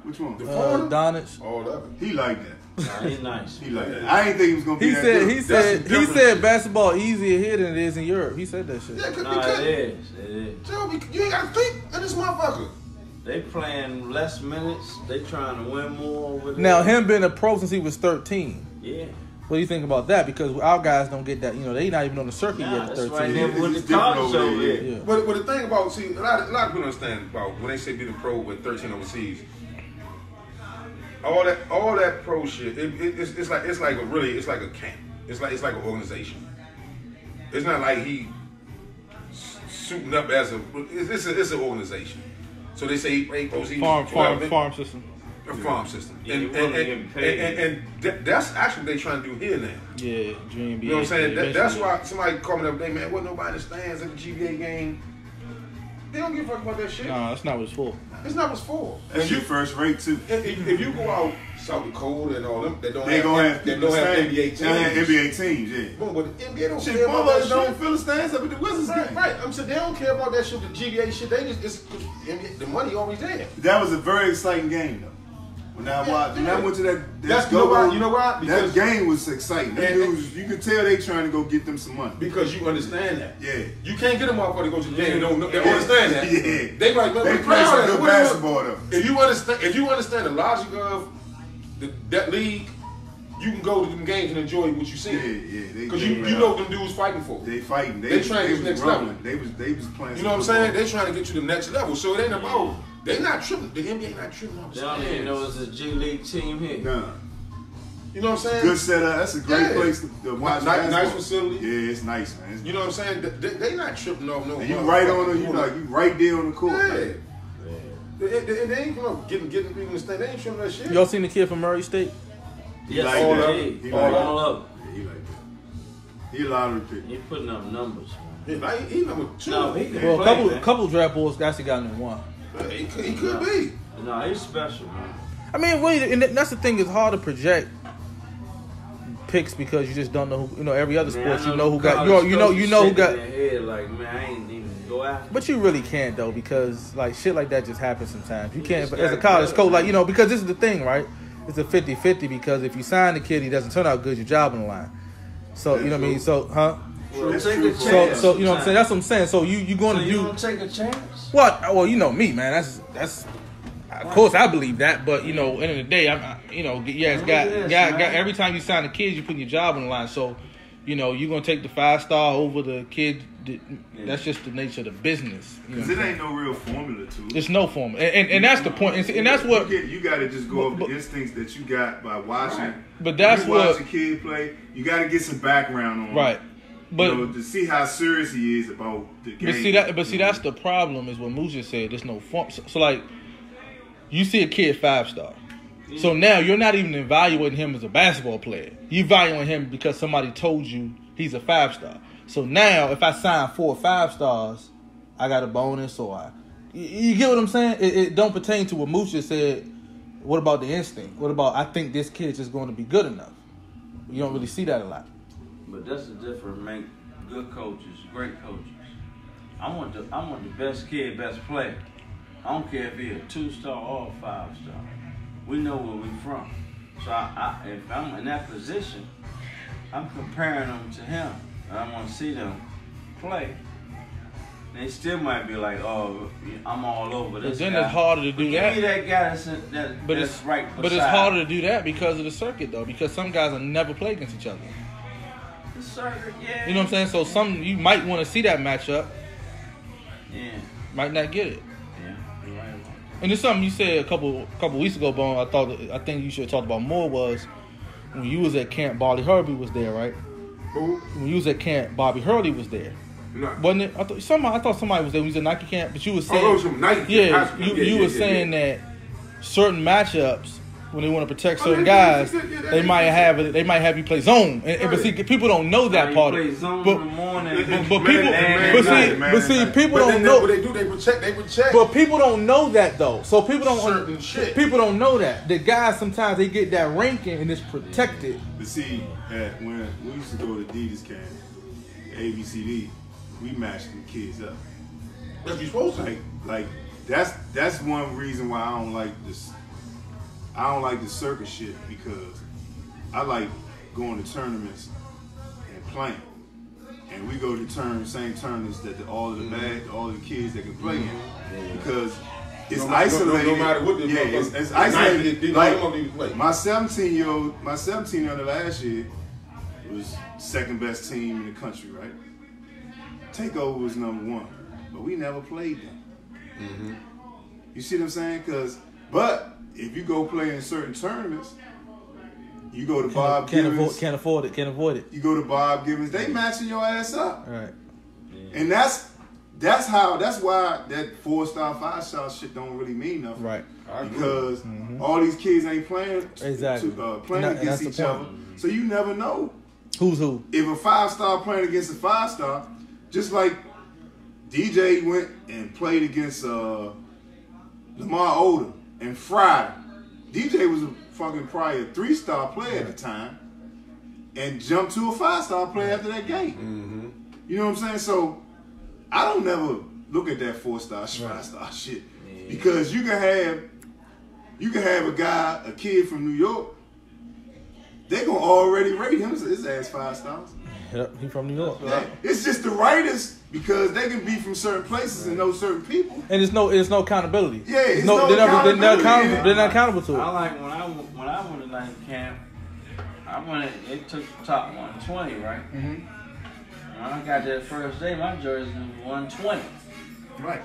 Speaker 3: Which one?
Speaker 1: The foreigner?
Speaker 4: Donich.
Speaker 1: All of it.
Speaker 3: He like that.
Speaker 2: Nah, he's nice.
Speaker 3: He like that. I didn't think he was gonna be
Speaker 4: He
Speaker 3: that
Speaker 4: said
Speaker 3: good.
Speaker 4: he said basketball easier here than it is in Europe. He said that shit.
Speaker 1: Yeah,
Speaker 2: Nah, it is.
Speaker 1: Joe, you ain't got to think of this motherfucker.
Speaker 2: They playing less minutes. They trying to win more over there.
Speaker 4: Now him being a pro since he was 13.
Speaker 2: Yeah.
Speaker 4: What do you think about that? Because our guys don't get that. You know, they not even on the circuit yet at
Speaker 2: That's
Speaker 4: 13.
Speaker 2: right. They with
Speaker 3: It's
Speaker 2: the college
Speaker 3: different over
Speaker 2: over
Speaker 3: there,
Speaker 2: there.
Speaker 4: Yeah.
Speaker 1: But the thing about, a lot of people understand about when they say being a pro with 13 overseas, all that pro shit, it's like a camp. It's like an organization. It's not like he suiting up as it's an organization. So they say overseas
Speaker 4: Farm system.
Speaker 1: A farm system.
Speaker 2: Yeah,
Speaker 1: And that's actually what they trying to do here now.
Speaker 4: Yeah, dream.
Speaker 1: You know what I'm saying? That's why somebody called me up today, man, what nobody understands at the GBA game. They don't give a fuck about that shit.
Speaker 4: No, that's not what it's for.
Speaker 1: It's not what's for.
Speaker 3: That's your first rate too.
Speaker 1: If you go out South Dakota and all them, they don't have NBA teams.
Speaker 3: They have NBA teams, yeah.
Speaker 1: Boom, but the NBA don't
Speaker 3: Shit,
Speaker 1: care about that
Speaker 3: motherfuckers don't
Speaker 1: shit.
Speaker 3: fill the stands up at the Wizards game.
Speaker 1: Right. I'm saying they don't care about that shit. The GBA shit. They just NBA, the money always there.
Speaker 3: That was a very exciting game, though. When I went to that,
Speaker 1: You know why? Because
Speaker 3: that game was exciting. Them dudes, you could tell they trying to go get them some money.
Speaker 1: Because you understand that.
Speaker 3: Yeah.
Speaker 1: You can't get a motherfucker to go to the game. They don't understand that.
Speaker 3: Yeah.
Speaker 1: They like, man,
Speaker 3: They
Speaker 1: we
Speaker 3: play some good
Speaker 1: what do you
Speaker 3: basketball
Speaker 1: want?
Speaker 3: though.
Speaker 1: If you understand the logic of that league, you can go to them games and enjoy what you see.
Speaker 3: Yeah.
Speaker 1: Because you know what them dudes fighting for.
Speaker 3: They fighting.
Speaker 1: They trying to get next level.
Speaker 3: They was playing.
Speaker 1: You know what I'm saying? They trying to get you to the next level. So it ain't about. They not tripping. The NBA not tripping on the
Speaker 2: They don't even know it's a G League team here.
Speaker 3: Nah.
Speaker 1: You know what I'm saying?
Speaker 3: Good setup. That's a great place to watch.
Speaker 1: Nice facility.
Speaker 3: Yeah, it's nice, man.
Speaker 1: You know what I'm saying? They not tripping off no.
Speaker 3: And you right on it. You right there on the court.
Speaker 1: Yeah.
Speaker 3: Like,
Speaker 1: They ain't come up getting people in the stand. They ain't tripping that shit.
Speaker 4: Y'all seen the kid from Murray State?
Speaker 2: Yes,
Speaker 3: like
Speaker 2: all
Speaker 3: that.
Speaker 2: of
Speaker 3: He
Speaker 2: it.
Speaker 3: like
Speaker 2: All
Speaker 3: that.
Speaker 2: of it.
Speaker 3: Yeah, he like that. He a lottery pick.
Speaker 2: He putting up numbers, man.
Speaker 1: He number 2.
Speaker 2: No, he can
Speaker 4: Well,
Speaker 2: play,
Speaker 4: a couple draft boards actually got him in one.
Speaker 1: He could be.
Speaker 2: No, he's special, man.
Speaker 4: I mean, wait, and that's the thing. It's hard to project picks because you just don't know who. You know, every other sports, you know who got. You know who got.
Speaker 2: Head, like, man, I ain't even go after.
Speaker 4: But you really can't though, because like shit like that just happens sometimes. You can't.
Speaker 2: just
Speaker 4: As a
Speaker 2: gotta
Speaker 4: college
Speaker 2: get
Speaker 4: coach,
Speaker 2: it.
Speaker 4: like because this is the thing, right? It's a 50-50 because if you sign the kid, he doesn't turn out good, your job on the line. So you know what I mean. So
Speaker 2: Well,
Speaker 3: That's
Speaker 2: take
Speaker 3: true.
Speaker 2: a chance.
Speaker 4: So you know what I'm saying. That's what I'm saying. So you going
Speaker 2: So
Speaker 4: to
Speaker 2: you
Speaker 4: do
Speaker 2: don't take a chance?
Speaker 4: what? Well, you know me, man. That's. Of course, I believe that, but end of the day, every time you sign a kid, you put your job on the line. So, you're gonna take the 5-star over the kid. That's just the nature of the business.
Speaker 3: Because it ain't no real formula to it.
Speaker 4: There's no formula, and that's the point. And that's what
Speaker 3: you got to just go over the instincts that you got by watching.
Speaker 1: Right.
Speaker 4: But that's
Speaker 3: you watch a kid play. You got to get some background on him.
Speaker 4: right. But
Speaker 3: to see how serious he is about the game.
Speaker 4: But that's the problem. Is what Moose just said. There's no form. So like, you see a kid 5-star. So now you're not even evaluating him as a basketball player. You're evaluating him because somebody told you he's a 5-star. So now if I sign 4 5-stars, I got a bonus or you get what I'm saying? It don't pertain to what Moose just said. What about the instinct? What about I think this kid's just going to be good enough? You don't really see that a lot.
Speaker 2: But that's the difference. Make good coaches, great coaches. I want the best kid, best player. I don't care if he's a 2-star or a 5-star. We know where we're from. So if I'm in that position, I'm comparing them to him. And I want to see them play. They still might be like, oh, I'm all over this.
Speaker 4: But then
Speaker 2: guy.
Speaker 4: it's harder to do that.
Speaker 2: Give me that guy that's right beside.
Speaker 4: But it's harder to do that because of the circuit, though. Because some guys will never play against each other.
Speaker 2: The circuit, yeah.
Speaker 4: You know what I'm saying? So you might want to see that matchup.
Speaker 2: Yeah.
Speaker 4: Might not get it.
Speaker 2: Yeah. You're right about that.
Speaker 4: And there's something you said a couple weeks ago, Bone. I think you should have talked about more was when you was at camp. Bobby Hurley was there, right?
Speaker 1: Who?
Speaker 4: When you was at camp, Bobby Hurley was there,
Speaker 1: No.
Speaker 4: wasn't it? I thought somebody was there. When you was at Nike camp, but you was saying,
Speaker 1: Oh, some Nike.
Speaker 4: yeah, you were saying that certain matchups when they want to protect certain guys, they might have it. They might have you play zone, but see, people don't know that part.
Speaker 2: Play zone
Speaker 4: but,
Speaker 2: in the morning,
Speaker 4: but see, people don't know.
Speaker 1: What they do, they protect.
Speaker 4: But people don't know that though. So people don't.
Speaker 1: Certain shit.
Speaker 4: People don't know that the guys sometimes they get that ranking and it's protected.
Speaker 3: But see, when we used to go to Adidas camp, ABCD, we matched them kids up.
Speaker 1: That's you supposed to.
Speaker 3: Like that's one reason why I don't like this. I don't like the circus shit because I like going to tournaments and playing. And we go to same tournaments that all of the kids that can play in. Because it's isolated.
Speaker 1: No matter what
Speaker 3: it's isolated. Like my 17-year-old last year was second best team in the country, right? Takeover was number 1, but we never played them.
Speaker 1: Mm-hmm.
Speaker 3: You see what I'm saying? But if you go play in certain tournaments, you go to Bob Gibbons.
Speaker 4: Can't avoid it.
Speaker 3: You go to Bob Gibbons, they matching your ass up.
Speaker 4: Right.
Speaker 3: And that's why that 4-star, 5-star shit don't really mean nothing.
Speaker 4: Right.
Speaker 3: Because all these kids ain't playing
Speaker 4: playing
Speaker 3: against each other. So you never know
Speaker 4: who's who.
Speaker 3: If a 5-star playing against a 5-star, just like DJ went and played against Lamar Odom and Friday. DJ was a fucking probably a 3-star player at the time and jumped to a 5-star player after that game.
Speaker 1: Mm-hmm.
Speaker 3: You know what I'm saying? So I don't never look at that 4-star, 5-star shit because you can have a kid from New York. They gonna already rate him his ass 5 stars.
Speaker 4: Yep, he from New York.
Speaker 3: It's just the writers because they can be from certain places and know certain people.
Speaker 4: And it's no accountability.
Speaker 3: Yeah,
Speaker 4: they're not accountable to it.
Speaker 2: I like when I went to night camp. They took the top 120, right?
Speaker 4: Mm-hmm.
Speaker 2: When I got that first day, my jersey was 120.
Speaker 3: Right.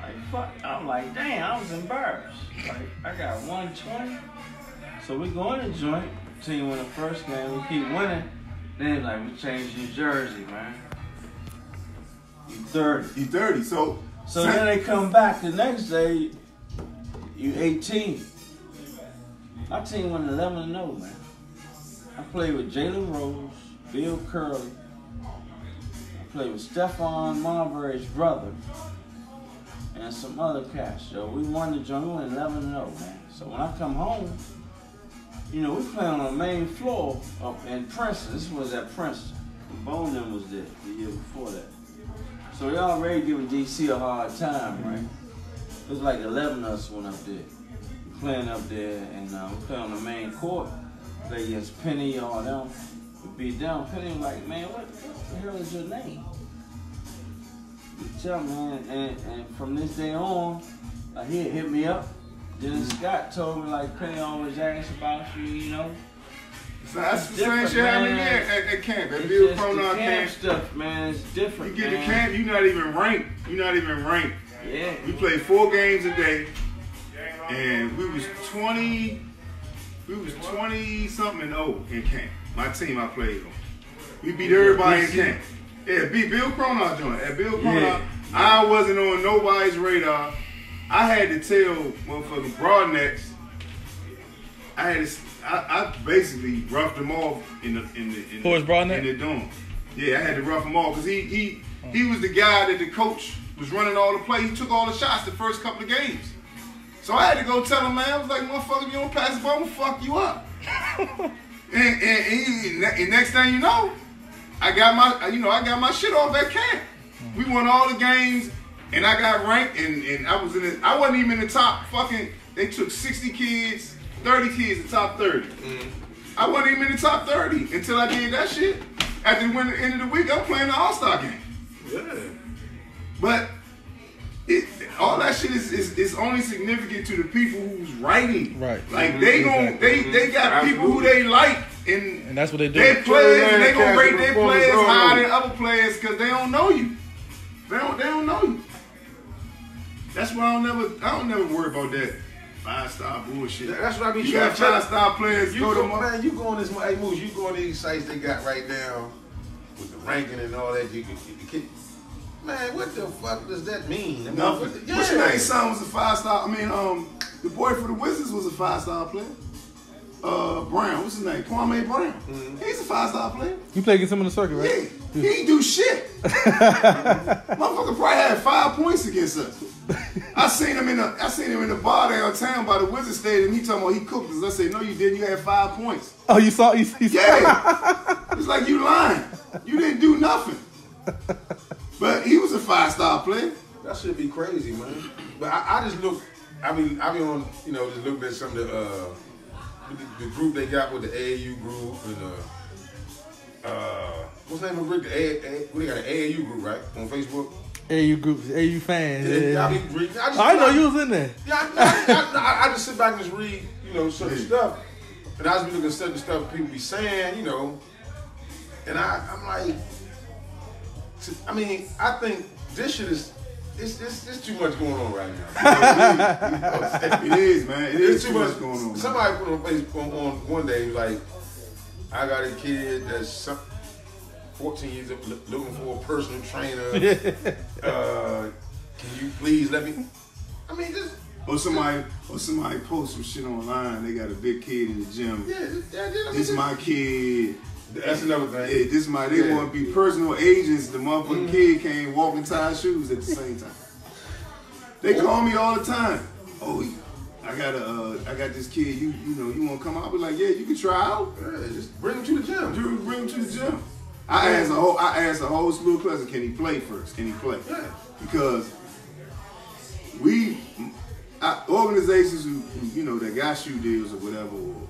Speaker 2: Like fuck, I'm like, damn, I was embarrassed. Like I got 120. So we go in the joint. Team win the first game, we keep winning. Then like we changed your jersey, man. You 30.
Speaker 3: You 30. So
Speaker 2: then they come back the next day. You 18. My team went 11-0, man. I played with Jalen Rose, Bill Curley. I played with Stephon Marbury's brother, and some other cats. Yo, we won the joint. We went 11-0, man. So when I come home. You know, we playing on the main floor up in Princeton. This was at Princeton. Bowman was there the year before that. So they already giving DC a hard time, right? It was like 11 of us went up there. We playing up there, and we play on the main court. Play against Penny, all them. We beat them. Penny was like, man, what the hell is your name? We tell man, and from this day on, he hit me up. Then Scott told me, like, Penny always asks about you, you know.
Speaker 3: So that's the same shit happening at camp. At Bill Cronin camp
Speaker 2: stuff, man. It's different.
Speaker 3: You get to camp, you're not even ranked.
Speaker 2: Yeah.
Speaker 3: We played 4 games a day, and we was 20 something and 0 in camp. My team I played on. We beat everybody in camp. Yeah, beat Bill Cronin joint. At Bill Cronin, I wasn't on nobody's radar. I had to tell motherfucking Broadnecks. I basically roughed him off in the dorm. Yeah, I had to rough him off because he was the guy that the coach was running all the plays. He took all the shots the first couple of games. So I had to go tell him, man, I was like, motherfucker, if you don't pass the ball, I'm gonna fuck you up. and next thing you know, I got my shit off at camp. We won all the games. And I got ranked, and I wasn't even in the top fucking, they took 60 kids, 30 kids, the top 30. I wasn't even in the top 30 until I did that shit. After the end of the week, I'm playing the All-Star game.
Speaker 1: Yeah.
Speaker 3: But all that shit is only significant to the people who's writing.
Speaker 4: Right.
Speaker 3: Like they got people who they like, and
Speaker 4: that's what they do.
Speaker 3: They players, and they gonna rate their players higher than other players because they don't know you. They don't know you. That's why I don't never worry about that 5-star bullshit.
Speaker 1: That's what I be
Speaker 3: you
Speaker 1: trying
Speaker 3: got
Speaker 1: to
Speaker 3: 5-star players.
Speaker 1: You go on this, hey Moose, you go on these sites they got right now with the ranking and all that. Man, what the fuck does that mean?
Speaker 3: Nothing. What's your name? Son was a 5-star. I mean, the boy for the Wizards was a 5-star player. Brown. What's his name? Kwame Brown.
Speaker 1: Mm-hmm.
Speaker 3: He's a 5-star player.
Speaker 4: You play against him in the circuit, right?
Speaker 3: Yeah. He ain't do shit. Motherfucker probably had 5 points against us. I seen him in the bar downtown by the Wizard Stadium. He talking about he cooked us. I said, no, you didn't. You had 5 points.
Speaker 4: Oh, you saw?
Speaker 3: Yeah. It's like you lying. You didn't do nothing. But he was a 5-star player.
Speaker 1: That should be crazy, man. But I just look. I be on, just looking at some of the group they got with the AAU group and what's the name of the group? We got an AAU group, right, on Facebook.
Speaker 4: AAU groups, AAU fans.
Speaker 1: Yeah.
Speaker 4: I know you was in there.
Speaker 1: Yeah, I just sit back and just read, certain stuff, and I just be looking at certain stuff people be saying, and I'm like, I think this shit is. It's too much going on right now.
Speaker 3: It is, man. It is too much going on.
Speaker 1: Somebody put on Facebook on one day, like, I got a kid that's 14 years old looking for a personal trainer. Can you please let me? Just.
Speaker 3: Or somebody posts some shit online. They got a big kid in the gym. This my kid.
Speaker 1: That's another thing.
Speaker 3: Yeah, they want to be personal agents. The motherfucking kid can't walk in tied shoes at the same time. They call me all the time. Oh, I got this kid. You want to come out? I be like, yeah, you can try out.
Speaker 1: Yeah, just bring him to the gym.
Speaker 3: Bring him to the gym. I asked a whole slew of questions. Can he play first? Can he play?
Speaker 1: Yeah.
Speaker 3: Because organizations who that got shoe deals or whatever, or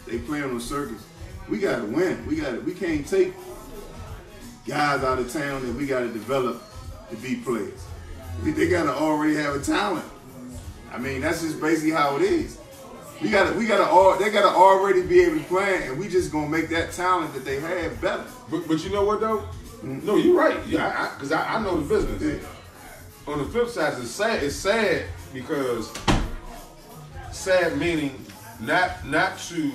Speaker 3: they play on the circuits. We gotta win. We can't take guys out of town that we gotta develop to be players. They gotta already have a talent. That's just basically how it is. They gotta already be able to play, and we just gonna make that talent that they have better.
Speaker 1: But you know what though? Mm-hmm. No, you're right. Yeah, because I know the business. Yeah. On the flip side, it's sad. It's sad because meaning not to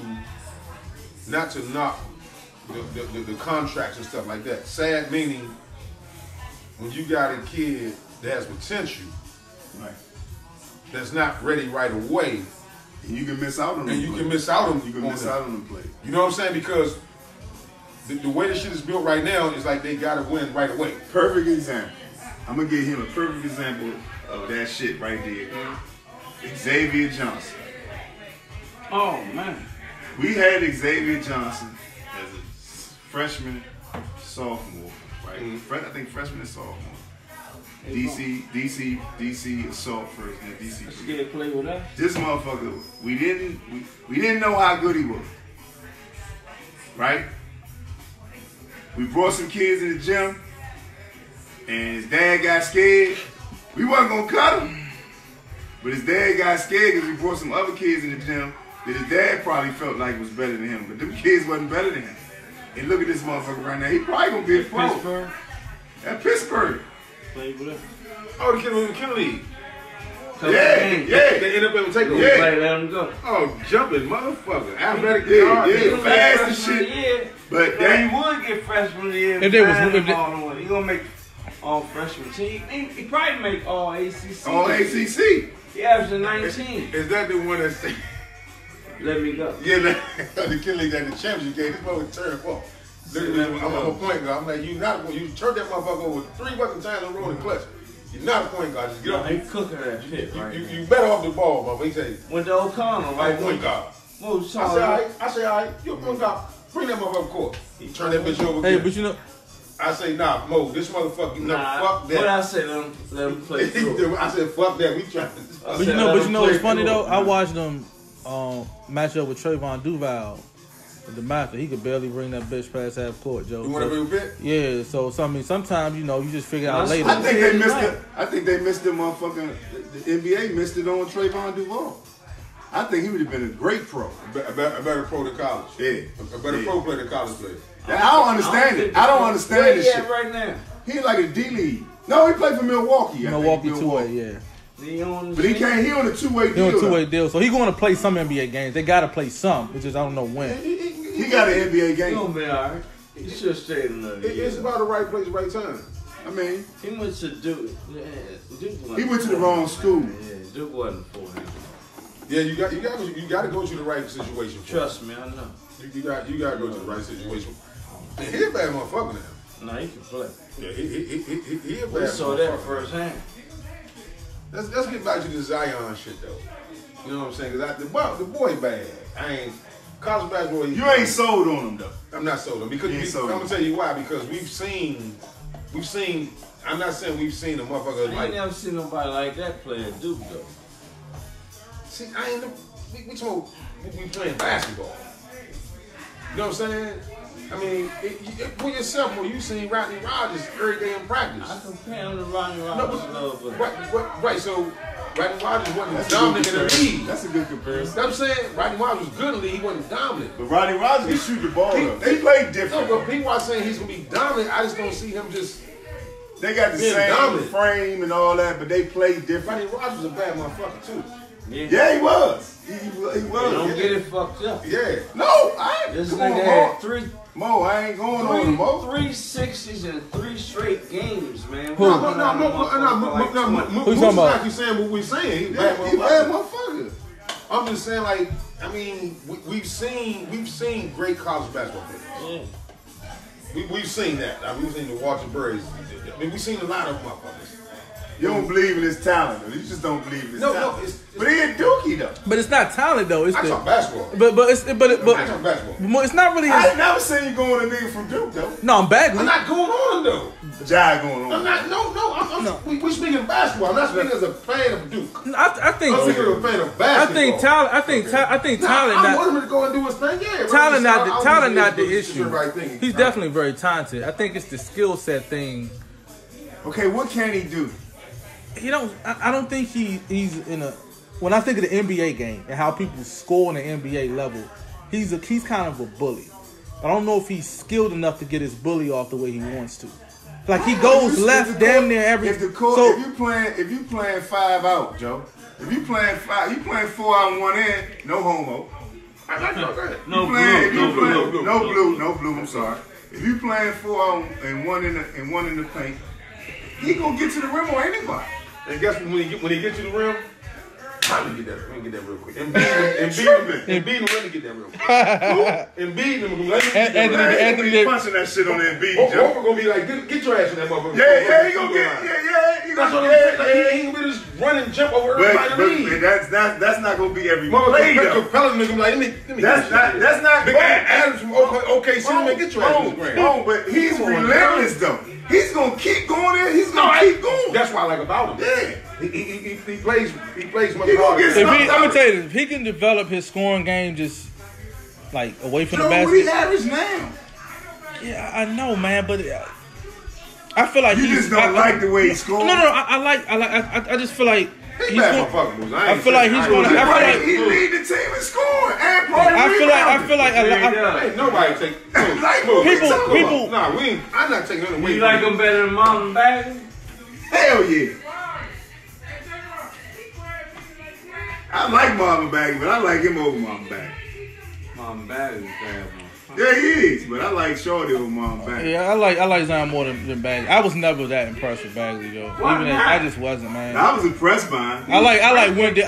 Speaker 1: knock the contracts and stuff like that. Sad meaning when you got a kid that has potential,
Speaker 3: right,
Speaker 1: that's not ready right away,
Speaker 3: and you can miss out on them.
Speaker 1: You can miss out on
Speaker 3: them play.
Speaker 1: You know what I'm saying? Because the way the shit is built right now is like they gotta win right away.
Speaker 3: Perfect example. I'm gonna give him a perfect example of that shit right there. Xavier Johnson.
Speaker 2: Oh man.
Speaker 3: We had Xavier Johnson as a freshman, sophomore, right?
Speaker 1: Mm-hmm.
Speaker 3: I think freshman and sophomore. DC assault first, and then DC.
Speaker 2: Scared play with us.
Speaker 3: This motherfucker, we didn't know how good he was, right? We brought some kids in the gym, and his dad got scared. We wasn't gonna cut him, but his dad got scared because we brought some other kids in the gym that his dad probably felt like was better than him, but them kids wasn't better than him. And look at this motherfucker right now. He probably gonna be a pro.
Speaker 2: Pittsburgh.
Speaker 3: At Pittsburgh.
Speaker 2: Played with us.
Speaker 1: Oh, the kid was in the kennel league.
Speaker 3: Yeah.
Speaker 1: They end up able to take him.
Speaker 3: Yeah.
Speaker 2: Play, let him go.
Speaker 1: Oh, jumping motherfucker. Athletic.
Speaker 3: Yeah, fast and shit. But
Speaker 2: that he would get freshman of the year. He gonna make all freshman team. He probably make all ACC.
Speaker 3: All ACC.
Speaker 2: He averaged 19.
Speaker 1: Is that the one that's
Speaker 2: let me go?
Speaker 1: Yeah, the kid league at the championship game. This motherfucker turned ball. I'm a point guard. I'm like, you turned that motherfucker over 3 fucking times in a row in the clutch. You're not a point guard. Just get up.
Speaker 2: He cooking that shit right now.
Speaker 1: You better off the ball, motherfucker. He said,
Speaker 2: went to O'Connell, right?
Speaker 1: Point guard.
Speaker 2: What was
Speaker 1: I say, all right. You're a point guard. Bring that motherfucker court. He turned that bitch over.
Speaker 4: Hey, but you know.
Speaker 1: I say, nah, Mo, this motherfucker, fuck that.
Speaker 2: What I say, let him play through.
Speaker 1: I said, fuck that. We trying to.
Speaker 4: But you know what's funny though? I watched them match up with Trayvon Duval at the Master. He could barely bring that bitch past half court, Joe.
Speaker 1: You want to bring a bit?
Speaker 4: Yeah. So sometimes you just figure out later.
Speaker 3: I think they missed the motherfucking. The NBA missed it on Trayvon Duval. I think he would have been a great pro.
Speaker 1: A better pro than college.
Speaker 3: Yeah.
Speaker 1: A better pro player than college player.
Speaker 3: I don't understand it. I don't understand this shit.
Speaker 2: Right now.
Speaker 3: He like a D League. No, he played for Milwaukee.
Speaker 4: Milwaukee two-way, yeah.
Speaker 3: But he on a two-way deal.
Speaker 4: He on a two-way deal, so he going to play some NBA games. They got to play some, which is I don't know when.
Speaker 3: He got an NBA game.
Speaker 2: He gonna be all right. He should have stayed another year.
Speaker 1: It's about the right place, right time.
Speaker 3: I mean,
Speaker 2: he went to Duke.
Speaker 3: He went to the wrong school.
Speaker 2: Yeah, Duke wasn't for him.
Speaker 1: Yeah, you got to go to the right situation.
Speaker 2: Trust me, I know.
Speaker 1: You got to go to the right situation. And he a bad motherfucker now.
Speaker 2: No, he can play.
Speaker 1: Yeah, he a bad
Speaker 2: We saw that
Speaker 1: motherfucker.
Speaker 2: firsthand.
Speaker 1: Let's get back to the Zion shit though. You know what I'm saying? Cause the boy bad. I ain't college basketball.
Speaker 3: You ain't sold on him though.
Speaker 1: I'm not sold on because I'm gonna tell you why. Because we've seen. I'm not saying we've seen a motherfucker
Speaker 2: I
Speaker 1: like.
Speaker 2: ain't never seen nobody like that play at Duke though.
Speaker 1: See, I ain't. We playing basketball. You know what I'm saying? I mean, for yourself, you seen Rodney Rogers every day in practice.
Speaker 2: I compare him to Rodney Rogers a little bit.
Speaker 1: Right. So Rodney Rogers wasn't dominant in the league.
Speaker 3: That's a good comparison.
Speaker 1: You know what I'm saying? Rodney Rogers was good in the league. He wasn't dominant.
Speaker 3: But Rodney Rogers can shoot the ball up. They play different.
Speaker 1: No, but people are saying he's gonna be dominant. I just don't see him just.
Speaker 3: They got the
Speaker 1: being
Speaker 3: same
Speaker 1: dominant.
Speaker 3: frame and all that, but they play different.
Speaker 1: Rodney Rogers was a bad motherfucker too.
Speaker 3: Yeah, he was. He was.
Speaker 2: Don't get it fucked up.
Speaker 1: Yeah.
Speaker 3: No, I ain't.
Speaker 2: This
Speaker 3: Come
Speaker 2: nigga
Speaker 3: on,
Speaker 2: had three
Speaker 3: Mo, I ain't going on him, Mo.
Speaker 2: 360s in 3 straight games, man.
Speaker 4: Who?
Speaker 1: No,
Speaker 4: Who you talking about?
Speaker 1: You saying what we're saying? He's
Speaker 3: Yeah, he bad
Speaker 1: motherfucker.
Speaker 3: motherfucker.
Speaker 1: I'm just saying, like, I mean, we've seen great college basketball players.
Speaker 2: Yeah.
Speaker 1: We've seen that. I mean, we've seen the Walter Burries. I mean, we've seen a lot of motherfuckers.
Speaker 3: You don't believe in his talent, though. You just don't believe in his talent.
Speaker 1: it's
Speaker 3: But he a dookie, though.
Speaker 4: But it's not talent though. It's
Speaker 1: I talk basketball.
Speaker 4: but
Speaker 1: I talk basketball.
Speaker 4: it's not really.
Speaker 3: I ain't never seen you going to nigga from Duke, though.
Speaker 4: No, I'm Bagley.
Speaker 1: I'm not going on though.
Speaker 3: Jai going on.
Speaker 1: I'm not. No. We're speaking of basketball. I'm not speaking as a fan of Duke.
Speaker 4: I think.
Speaker 1: I'm speaking as a fan of
Speaker 4: I
Speaker 1: basketball.
Speaker 4: think talent. I think talent.
Speaker 1: I want him to go and do his thing. Yeah.
Speaker 4: Talent not the issue.
Speaker 1: The right thing.
Speaker 4: He's definitely very talented. I think it's the skill set thing.
Speaker 3: Okay, what can he do?
Speaker 4: He don't. I don't think he's in a. When I think of the NBA game and how people score on the NBA level, he's kind of a bully. I don't know if he's skilled enough to get his bully off the way he wants to. Like he goes left damn near every.
Speaker 3: If you playing 5 out, Joe. If you playing 4 out and 1 in, no homo.
Speaker 2: No blue.
Speaker 3: No blue. I'm sorry. If you playing 4 out and 1 in the paint, he gonna get to the rim on anybody.
Speaker 1: And guess when he gets to the rim, let me get that real quick. And Embiid, let me get that real quick. Embiid, let me get that real quick.
Speaker 3: Anthony punching that shit on that Embiid, Joe.
Speaker 1: Over gonna be like, get your ass in that motherfucker.
Speaker 3: Yeah, he gonna get,
Speaker 1: That's what I'm saying. Like, he can be just run and jump over everybody in the league.
Speaker 3: that's not gonna be every play, though.
Speaker 1: Capella nigga like, let me
Speaker 3: That's not
Speaker 1: Big Adams from OKC, man, get your ass in the ground.
Speaker 3: Oh, but he's relentless, though. He's gonna keep going in. He's gonna keep going.
Speaker 1: That's what I like about him.
Speaker 3: Yeah.
Speaker 1: He plays much
Speaker 3: He gonna
Speaker 1: harder.
Speaker 3: get
Speaker 4: I'm gonna tell you, if he can develop his scoring game just like away from the
Speaker 3: Joe, what he
Speaker 4: basket.
Speaker 3: average now?
Speaker 4: Yeah, I know, man, but I feel like
Speaker 3: You just don't like the way he scores.
Speaker 4: No, I just feel like
Speaker 1: He's
Speaker 4: he's
Speaker 1: bad
Speaker 4: going.
Speaker 1: motherfucker moves.
Speaker 4: I feel like he's going.
Speaker 3: He lead the team in scoring and
Speaker 4: I feel like
Speaker 1: Ain't nobody take
Speaker 4: people.
Speaker 1: Nah, we ain't. I'm not taking it away.
Speaker 2: You like him better than Mom and Bagley?
Speaker 3: Hell yeah. I like Marvin Bagley, but I like him over Marvin Bagley.
Speaker 2: Mom and Bagley's bad, man.
Speaker 3: Yeah, he is, but I like Shorty over Marvin Bagley.
Speaker 4: Yeah, I like Zion more than Bagley. I was never that impressed with Bagley though. Even I just wasn't, man.
Speaker 3: I was impressed by him.
Speaker 4: I like Wendell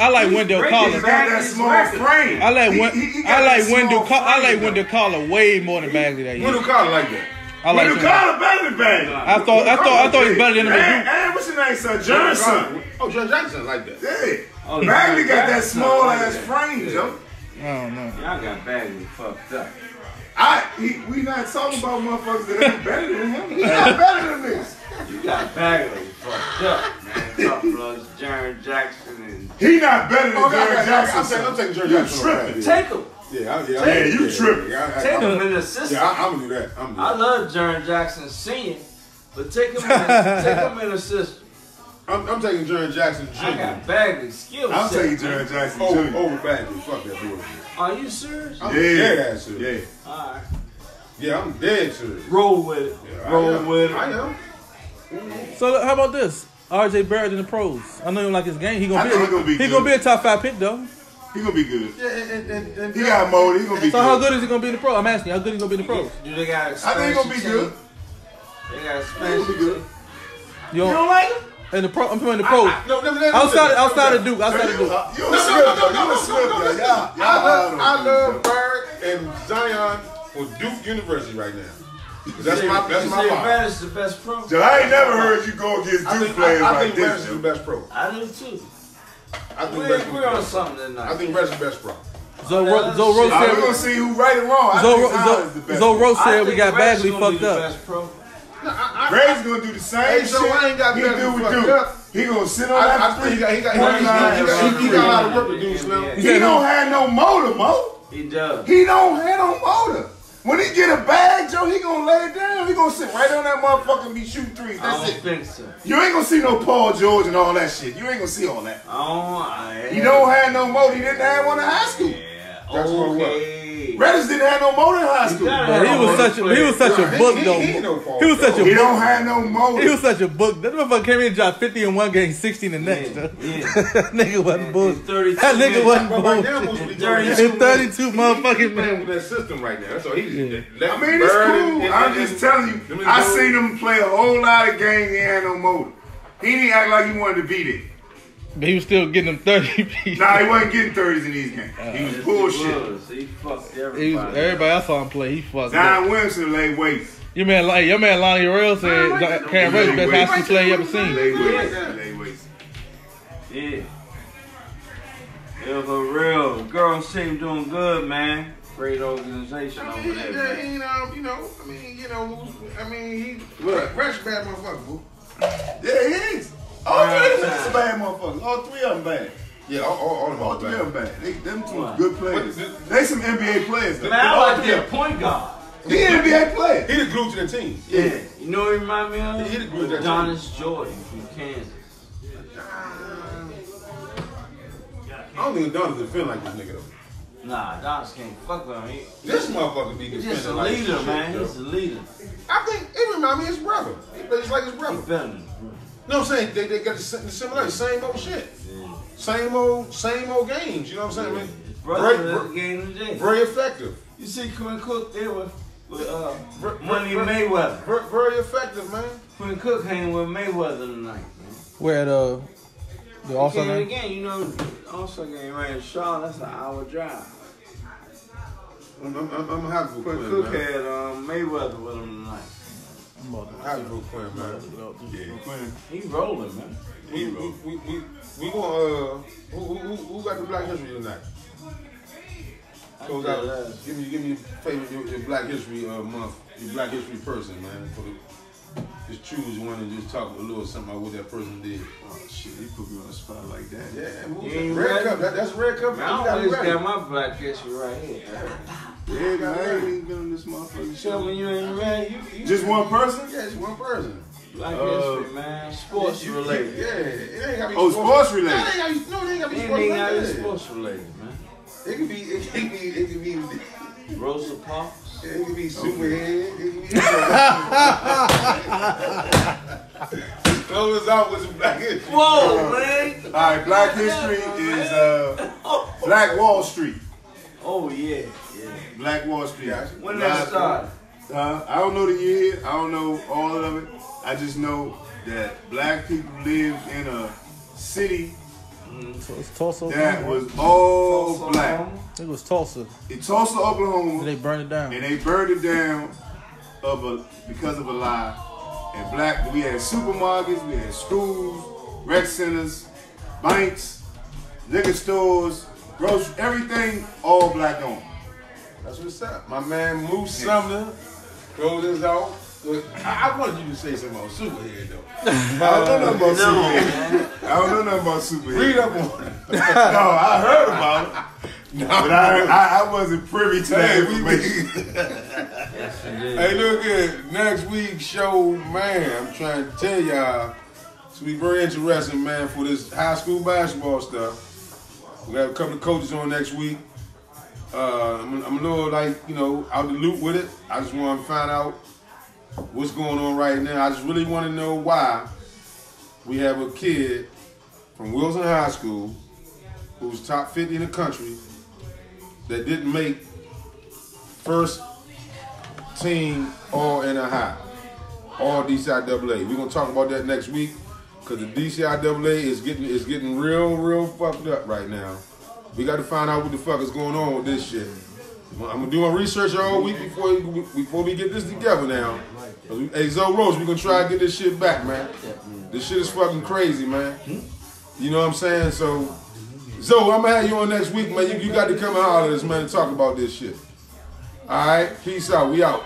Speaker 4: Carter.
Speaker 3: He's got that small frame.
Speaker 4: I like Wendell Carter way more than Bagley that year.
Speaker 1: Wendell Carter like that.
Speaker 4: I like
Speaker 3: Wendell Carter better than Bagley.
Speaker 4: I thought he was better than him.
Speaker 3: And what's his name, son? Johnson.
Speaker 1: Oh, John Jackson like that.
Speaker 3: Yeah. Bagley got that small ass frame, Joe.
Speaker 4: I don't know.
Speaker 2: Y'all got Bagley fucked up.
Speaker 3: We not talking about motherfuckers that ain't better than him. He's not better than this.
Speaker 2: You got Bagley fucked up, man. Top plus Jaron Jackson and
Speaker 3: He not better than Jaron Jackson.
Speaker 1: I'm taking Jaron
Speaker 3: You
Speaker 1: Jackson.
Speaker 3: tripping.
Speaker 2: take him.
Speaker 1: Yeah,
Speaker 3: you tripping.
Speaker 2: Take him in the system.
Speaker 1: Yeah, I'm gonna do that.
Speaker 2: I love Jaron Jackson senior, but take him in the system.
Speaker 1: I'm taking Jaron Jackson Jr.
Speaker 2: I got Bagley skill
Speaker 3: I'm
Speaker 2: set.
Speaker 3: taking Jaron Jackson Jr.
Speaker 1: over Bagley. Fuck that bullshit.
Speaker 2: Are you serious?
Speaker 1: I'm dead ass serious.
Speaker 3: Yeah.
Speaker 2: Alright.
Speaker 1: Yeah, I'm dead serious.
Speaker 2: Roll with it.
Speaker 1: Yeah,
Speaker 2: Roll with it.
Speaker 1: I am.
Speaker 4: So how about this? RJ Barrett in the pros. I know you don't like his game. He
Speaker 3: I think he
Speaker 4: gonna be a top 5 pick though.
Speaker 3: He gonna be good.
Speaker 1: Yeah, and
Speaker 3: He got molded. He gonna be
Speaker 4: So
Speaker 3: good.
Speaker 4: how good is he gonna be in the pro? I'm asking you, how good is he gonna be in the pros?
Speaker 2: Do they got
Speaker 3: I think he gonna be good.
Speaker 2: They got
Speaker 3: He gonna be
Speaker 2: expansion.
Speaker 3: good.
Speaker 4: You
Speaker 3: You
Speaker 4: don't,
Speaker 3: don't like him?
Speaker 4: In the pro, I'm talking in the pro. Outside of Duke. Outside of Duke.
Speaker 3: You a Swift, though. You a Swift, y'all.
Speaker 1: I love Bird and Zion for Duke University right now. That's my vibe.
Speaker 2: Brad is the best pro.
Speaker 3: Joe, I ain't never heard you go against Duke players like this.
Speaker 1: I think Brad is the best pro.
Speaker 2: I do too.
Speaker 1: We're
Speaker 2: on something tonight.
Speaker 1: I think Brad is the best pro.
Speaker 4: Zo Rose said
Speaker 3: we're gonna see who right and wrong.
Speaker 4: Zo Rose said we got Bagley fucked up.
Speaker 3: Brad's gonna do the same shit.
Speaker 1: I ain't got
Speaker 3: he do with Duke. He gonna sit on that three.
Speaker 1: He got a lot of work to do, Slim.
Speaker 3: He don't have no motor, Mo.
Speaker 2: He does.
Speaker 3: He don't have no motor. When he get a bag, Joe, he gonna lay it down. He gonna sit right on that motherfucker and be shooting threes. That's
Speaker 2: I don't think so.
Speaker 3: You ain't gonna see no Paul George and all that shit. You ain't gonna see all that. He don't have no motor. He didn't have one in high school.
Speaker 2: Yeah.
Speaker 1: That's
Speaker 2: okay.
Speaker 3: Reddish didn't have no motor in high school.
Speaker 4: He was such a book though. He was such a book.
Speaker 3: He don't have no motor.
Speaker 4: He was such a book. That motherfucker came in and dropped 50 in one game, 16 the next.
Speaker 2: Yeah.
Speaker 4: That nigga wasn't bull. That nigga wasn't bull. In 32 motherfucking
Speaker 1: man with that system right now. So he's.
Speaker 3: I mean, it's cool. I'm just telling you. I seen him play a whole lot of games. He had no motor. He didn't act like he wanted to beat it.
Speaker 4: But he was still getting them 30 pieces.
Speaker 3: Nah, he wasn't getting 30s in these games. He was bullshit.
Speaker 2: He fucked everybody.
Speaker 4: Everybody I saw him play, he fucked
Speaker 3: Zion Williamson laid waste.
Speaker 4: Your man Lonnie Royal said Cam Reddish best high school player you ever seen.
Speaker 3: Laid waste.
Speaker 2: Yeah. Yeah, for real. Girls team doing good, man. Great organization over there.
Speaker 1: Fresh bad motherfucker, boo.
Speaker 3: Yeah, he is. All three of them is bad motherfuckers. All three of them bad.
Speaker 1: Yeah, all of them.
Speaker 3: All three of them bad. Them two good players. They some NBA players.
Speaker 2: Man, I like their point guard.
Speaker 3: He an NBA player.
Speaker 1: He the glue to the team.
Speaker 2: Yeah. You know what he remind me of?
Speaker 1: He the glue to that
Speaker 2: Adonis Jordan from Kansas.
Speaker 1: I don't think Adonis defend like this nigga though.
Speaker 2: Nah, Adonis can't fuck with him.
Speaker 1: This motherfucker be
Speaker 2: He's
Speaker 1: defending
Speaker 2: just a
Speaker 1: like
Speaker 2: leader,
Speaker 1: shit,
Speaker 2: man.
Speaker 1: though.
Speaker 2: He's a leader.
Speaker 1: I think it remind me of his brother. He plays like his brother.
Speaker 2: He's better than him.
Speaker 1: You know what I'm saying? They got the similarity, same old shit.
Speaker 2: Yeah.
Speaker 1: Same old games, you know what I'm saying?
Speaker 2: Yeah.
Speaker 1: Man?
Speaker 2: Brother, game today.
Speaker 1: Very effective.
Speaker 2: You see Quinn Cook there with Money Mayweather.
Speaker 1: Very effective, man.
Speaker 2: Quinn Cook hanging with Mayweather tonight, man.
Speaker 4: Where the All-Star game?
Speaker 2: Again, you know, All-Star game right in Charlotte, that's an hour drive.
Speaker 1: I'm happy for
Speaker 2: Quinn
Speaker 1: Quinn,
Speaker 2: Cook
Speaker 1: man.
Speaker 2: had Mayweather with him tonight.
Speaker 1: I'm happy for Quinn, man.
Speaker 3: Yeah, Quinn.
Speaker 2: He rolling, man.
Speaker 1: We gonna who got the Black History tonight? Close out. Give me your favorite your Black History month, your Black History person, man. Just choose one and just talk a little something about what that person did.
Speaker 3: Oh shit, he put me on the spot like that.
Speaker 1: Yeah, Red Cup. That's Red Cup.
Speaker 2: Man, I always got my Black History right here.
Speaker 3: Yeah, I ain't even been on this motherfucker.
Speaker 2: Show me you ain't ready.
Speaker 3: Just one person?
Speaker 1: Yeah, just one person.
Speaker 2: Black History, man. Sports related.
Speaker 1: Yeah, it ain't gotta be
Speaker 3: sports related.
Speaker 1: No, it ain't gotta be
Speaker 2: Anything gotta be sports related, man.
Speaker 1: It could be
Speaker 2: Rosa Parks.
Speaker 1: It could be Superhead. It could be close us out with some Black History.
Speaker 2: Whoa, man.
Speaker 3: All right, Black History is Black Wall Street.
Speaker 2: Oh, yeah.
Speaker 3: Black Wall Street.
Speaker 2: When that started?
Speaker 3: I don't know the year. I don't know all of it. I just know that black people lived in a city
Speaker 4: Tulsa,
Speaker 3: that was all
Speaker 2: Tulsa,
Speaker 3: black.
Speaker 2: Oklahoma?
Speaker 4: It was Tulsa.
Speaker 3: In Tulsa, Oklahoma.
Speaker 4: They burned it down.
Speaker 3: And they burned it down because of a lie. And we had supermarkets, we had schools, rec centers, banks, liquor stores, grocery, everything all black owned.
Speaker 1: That's what's up. My man Moose Sumner closes out. I wanted you to say something about Superhead though.
Speaker 3: I don't know nothing about Superhead. I don't know nothing about Superhead.
Speaker 1: Read up on it.
Speaker 3: No, I heard about it. No, but I wasn't privy to that information.
Speaker 1: Hey, look at next week's show, man. I'm trying to tell y'all, it's gonna be very interesting, man, for this high school basketball stuff. We got a couple of coaches on next week. I'm a little out the loop with it. I just want to find out what's going on right now. I just really want to know why we have a kid from Wilson High School who's top 50 in the country that didn't make first team all in a high, all DCIAA. We're going to talk about that next week. Because the DCIAA is getting real fucked up right now. We got to find out what the fuck is going on with this shit. I'm going to do my research all week before we get this together now. Hey, Zoe Rose, we going to try to get this shit back, man. This shit is fucking crazy, man. You know what I'm saying? So, Zoe, I'm going to have you on next week, man. You got to come and holler at us, man, and talk about this shit. All right? Peace out. We out.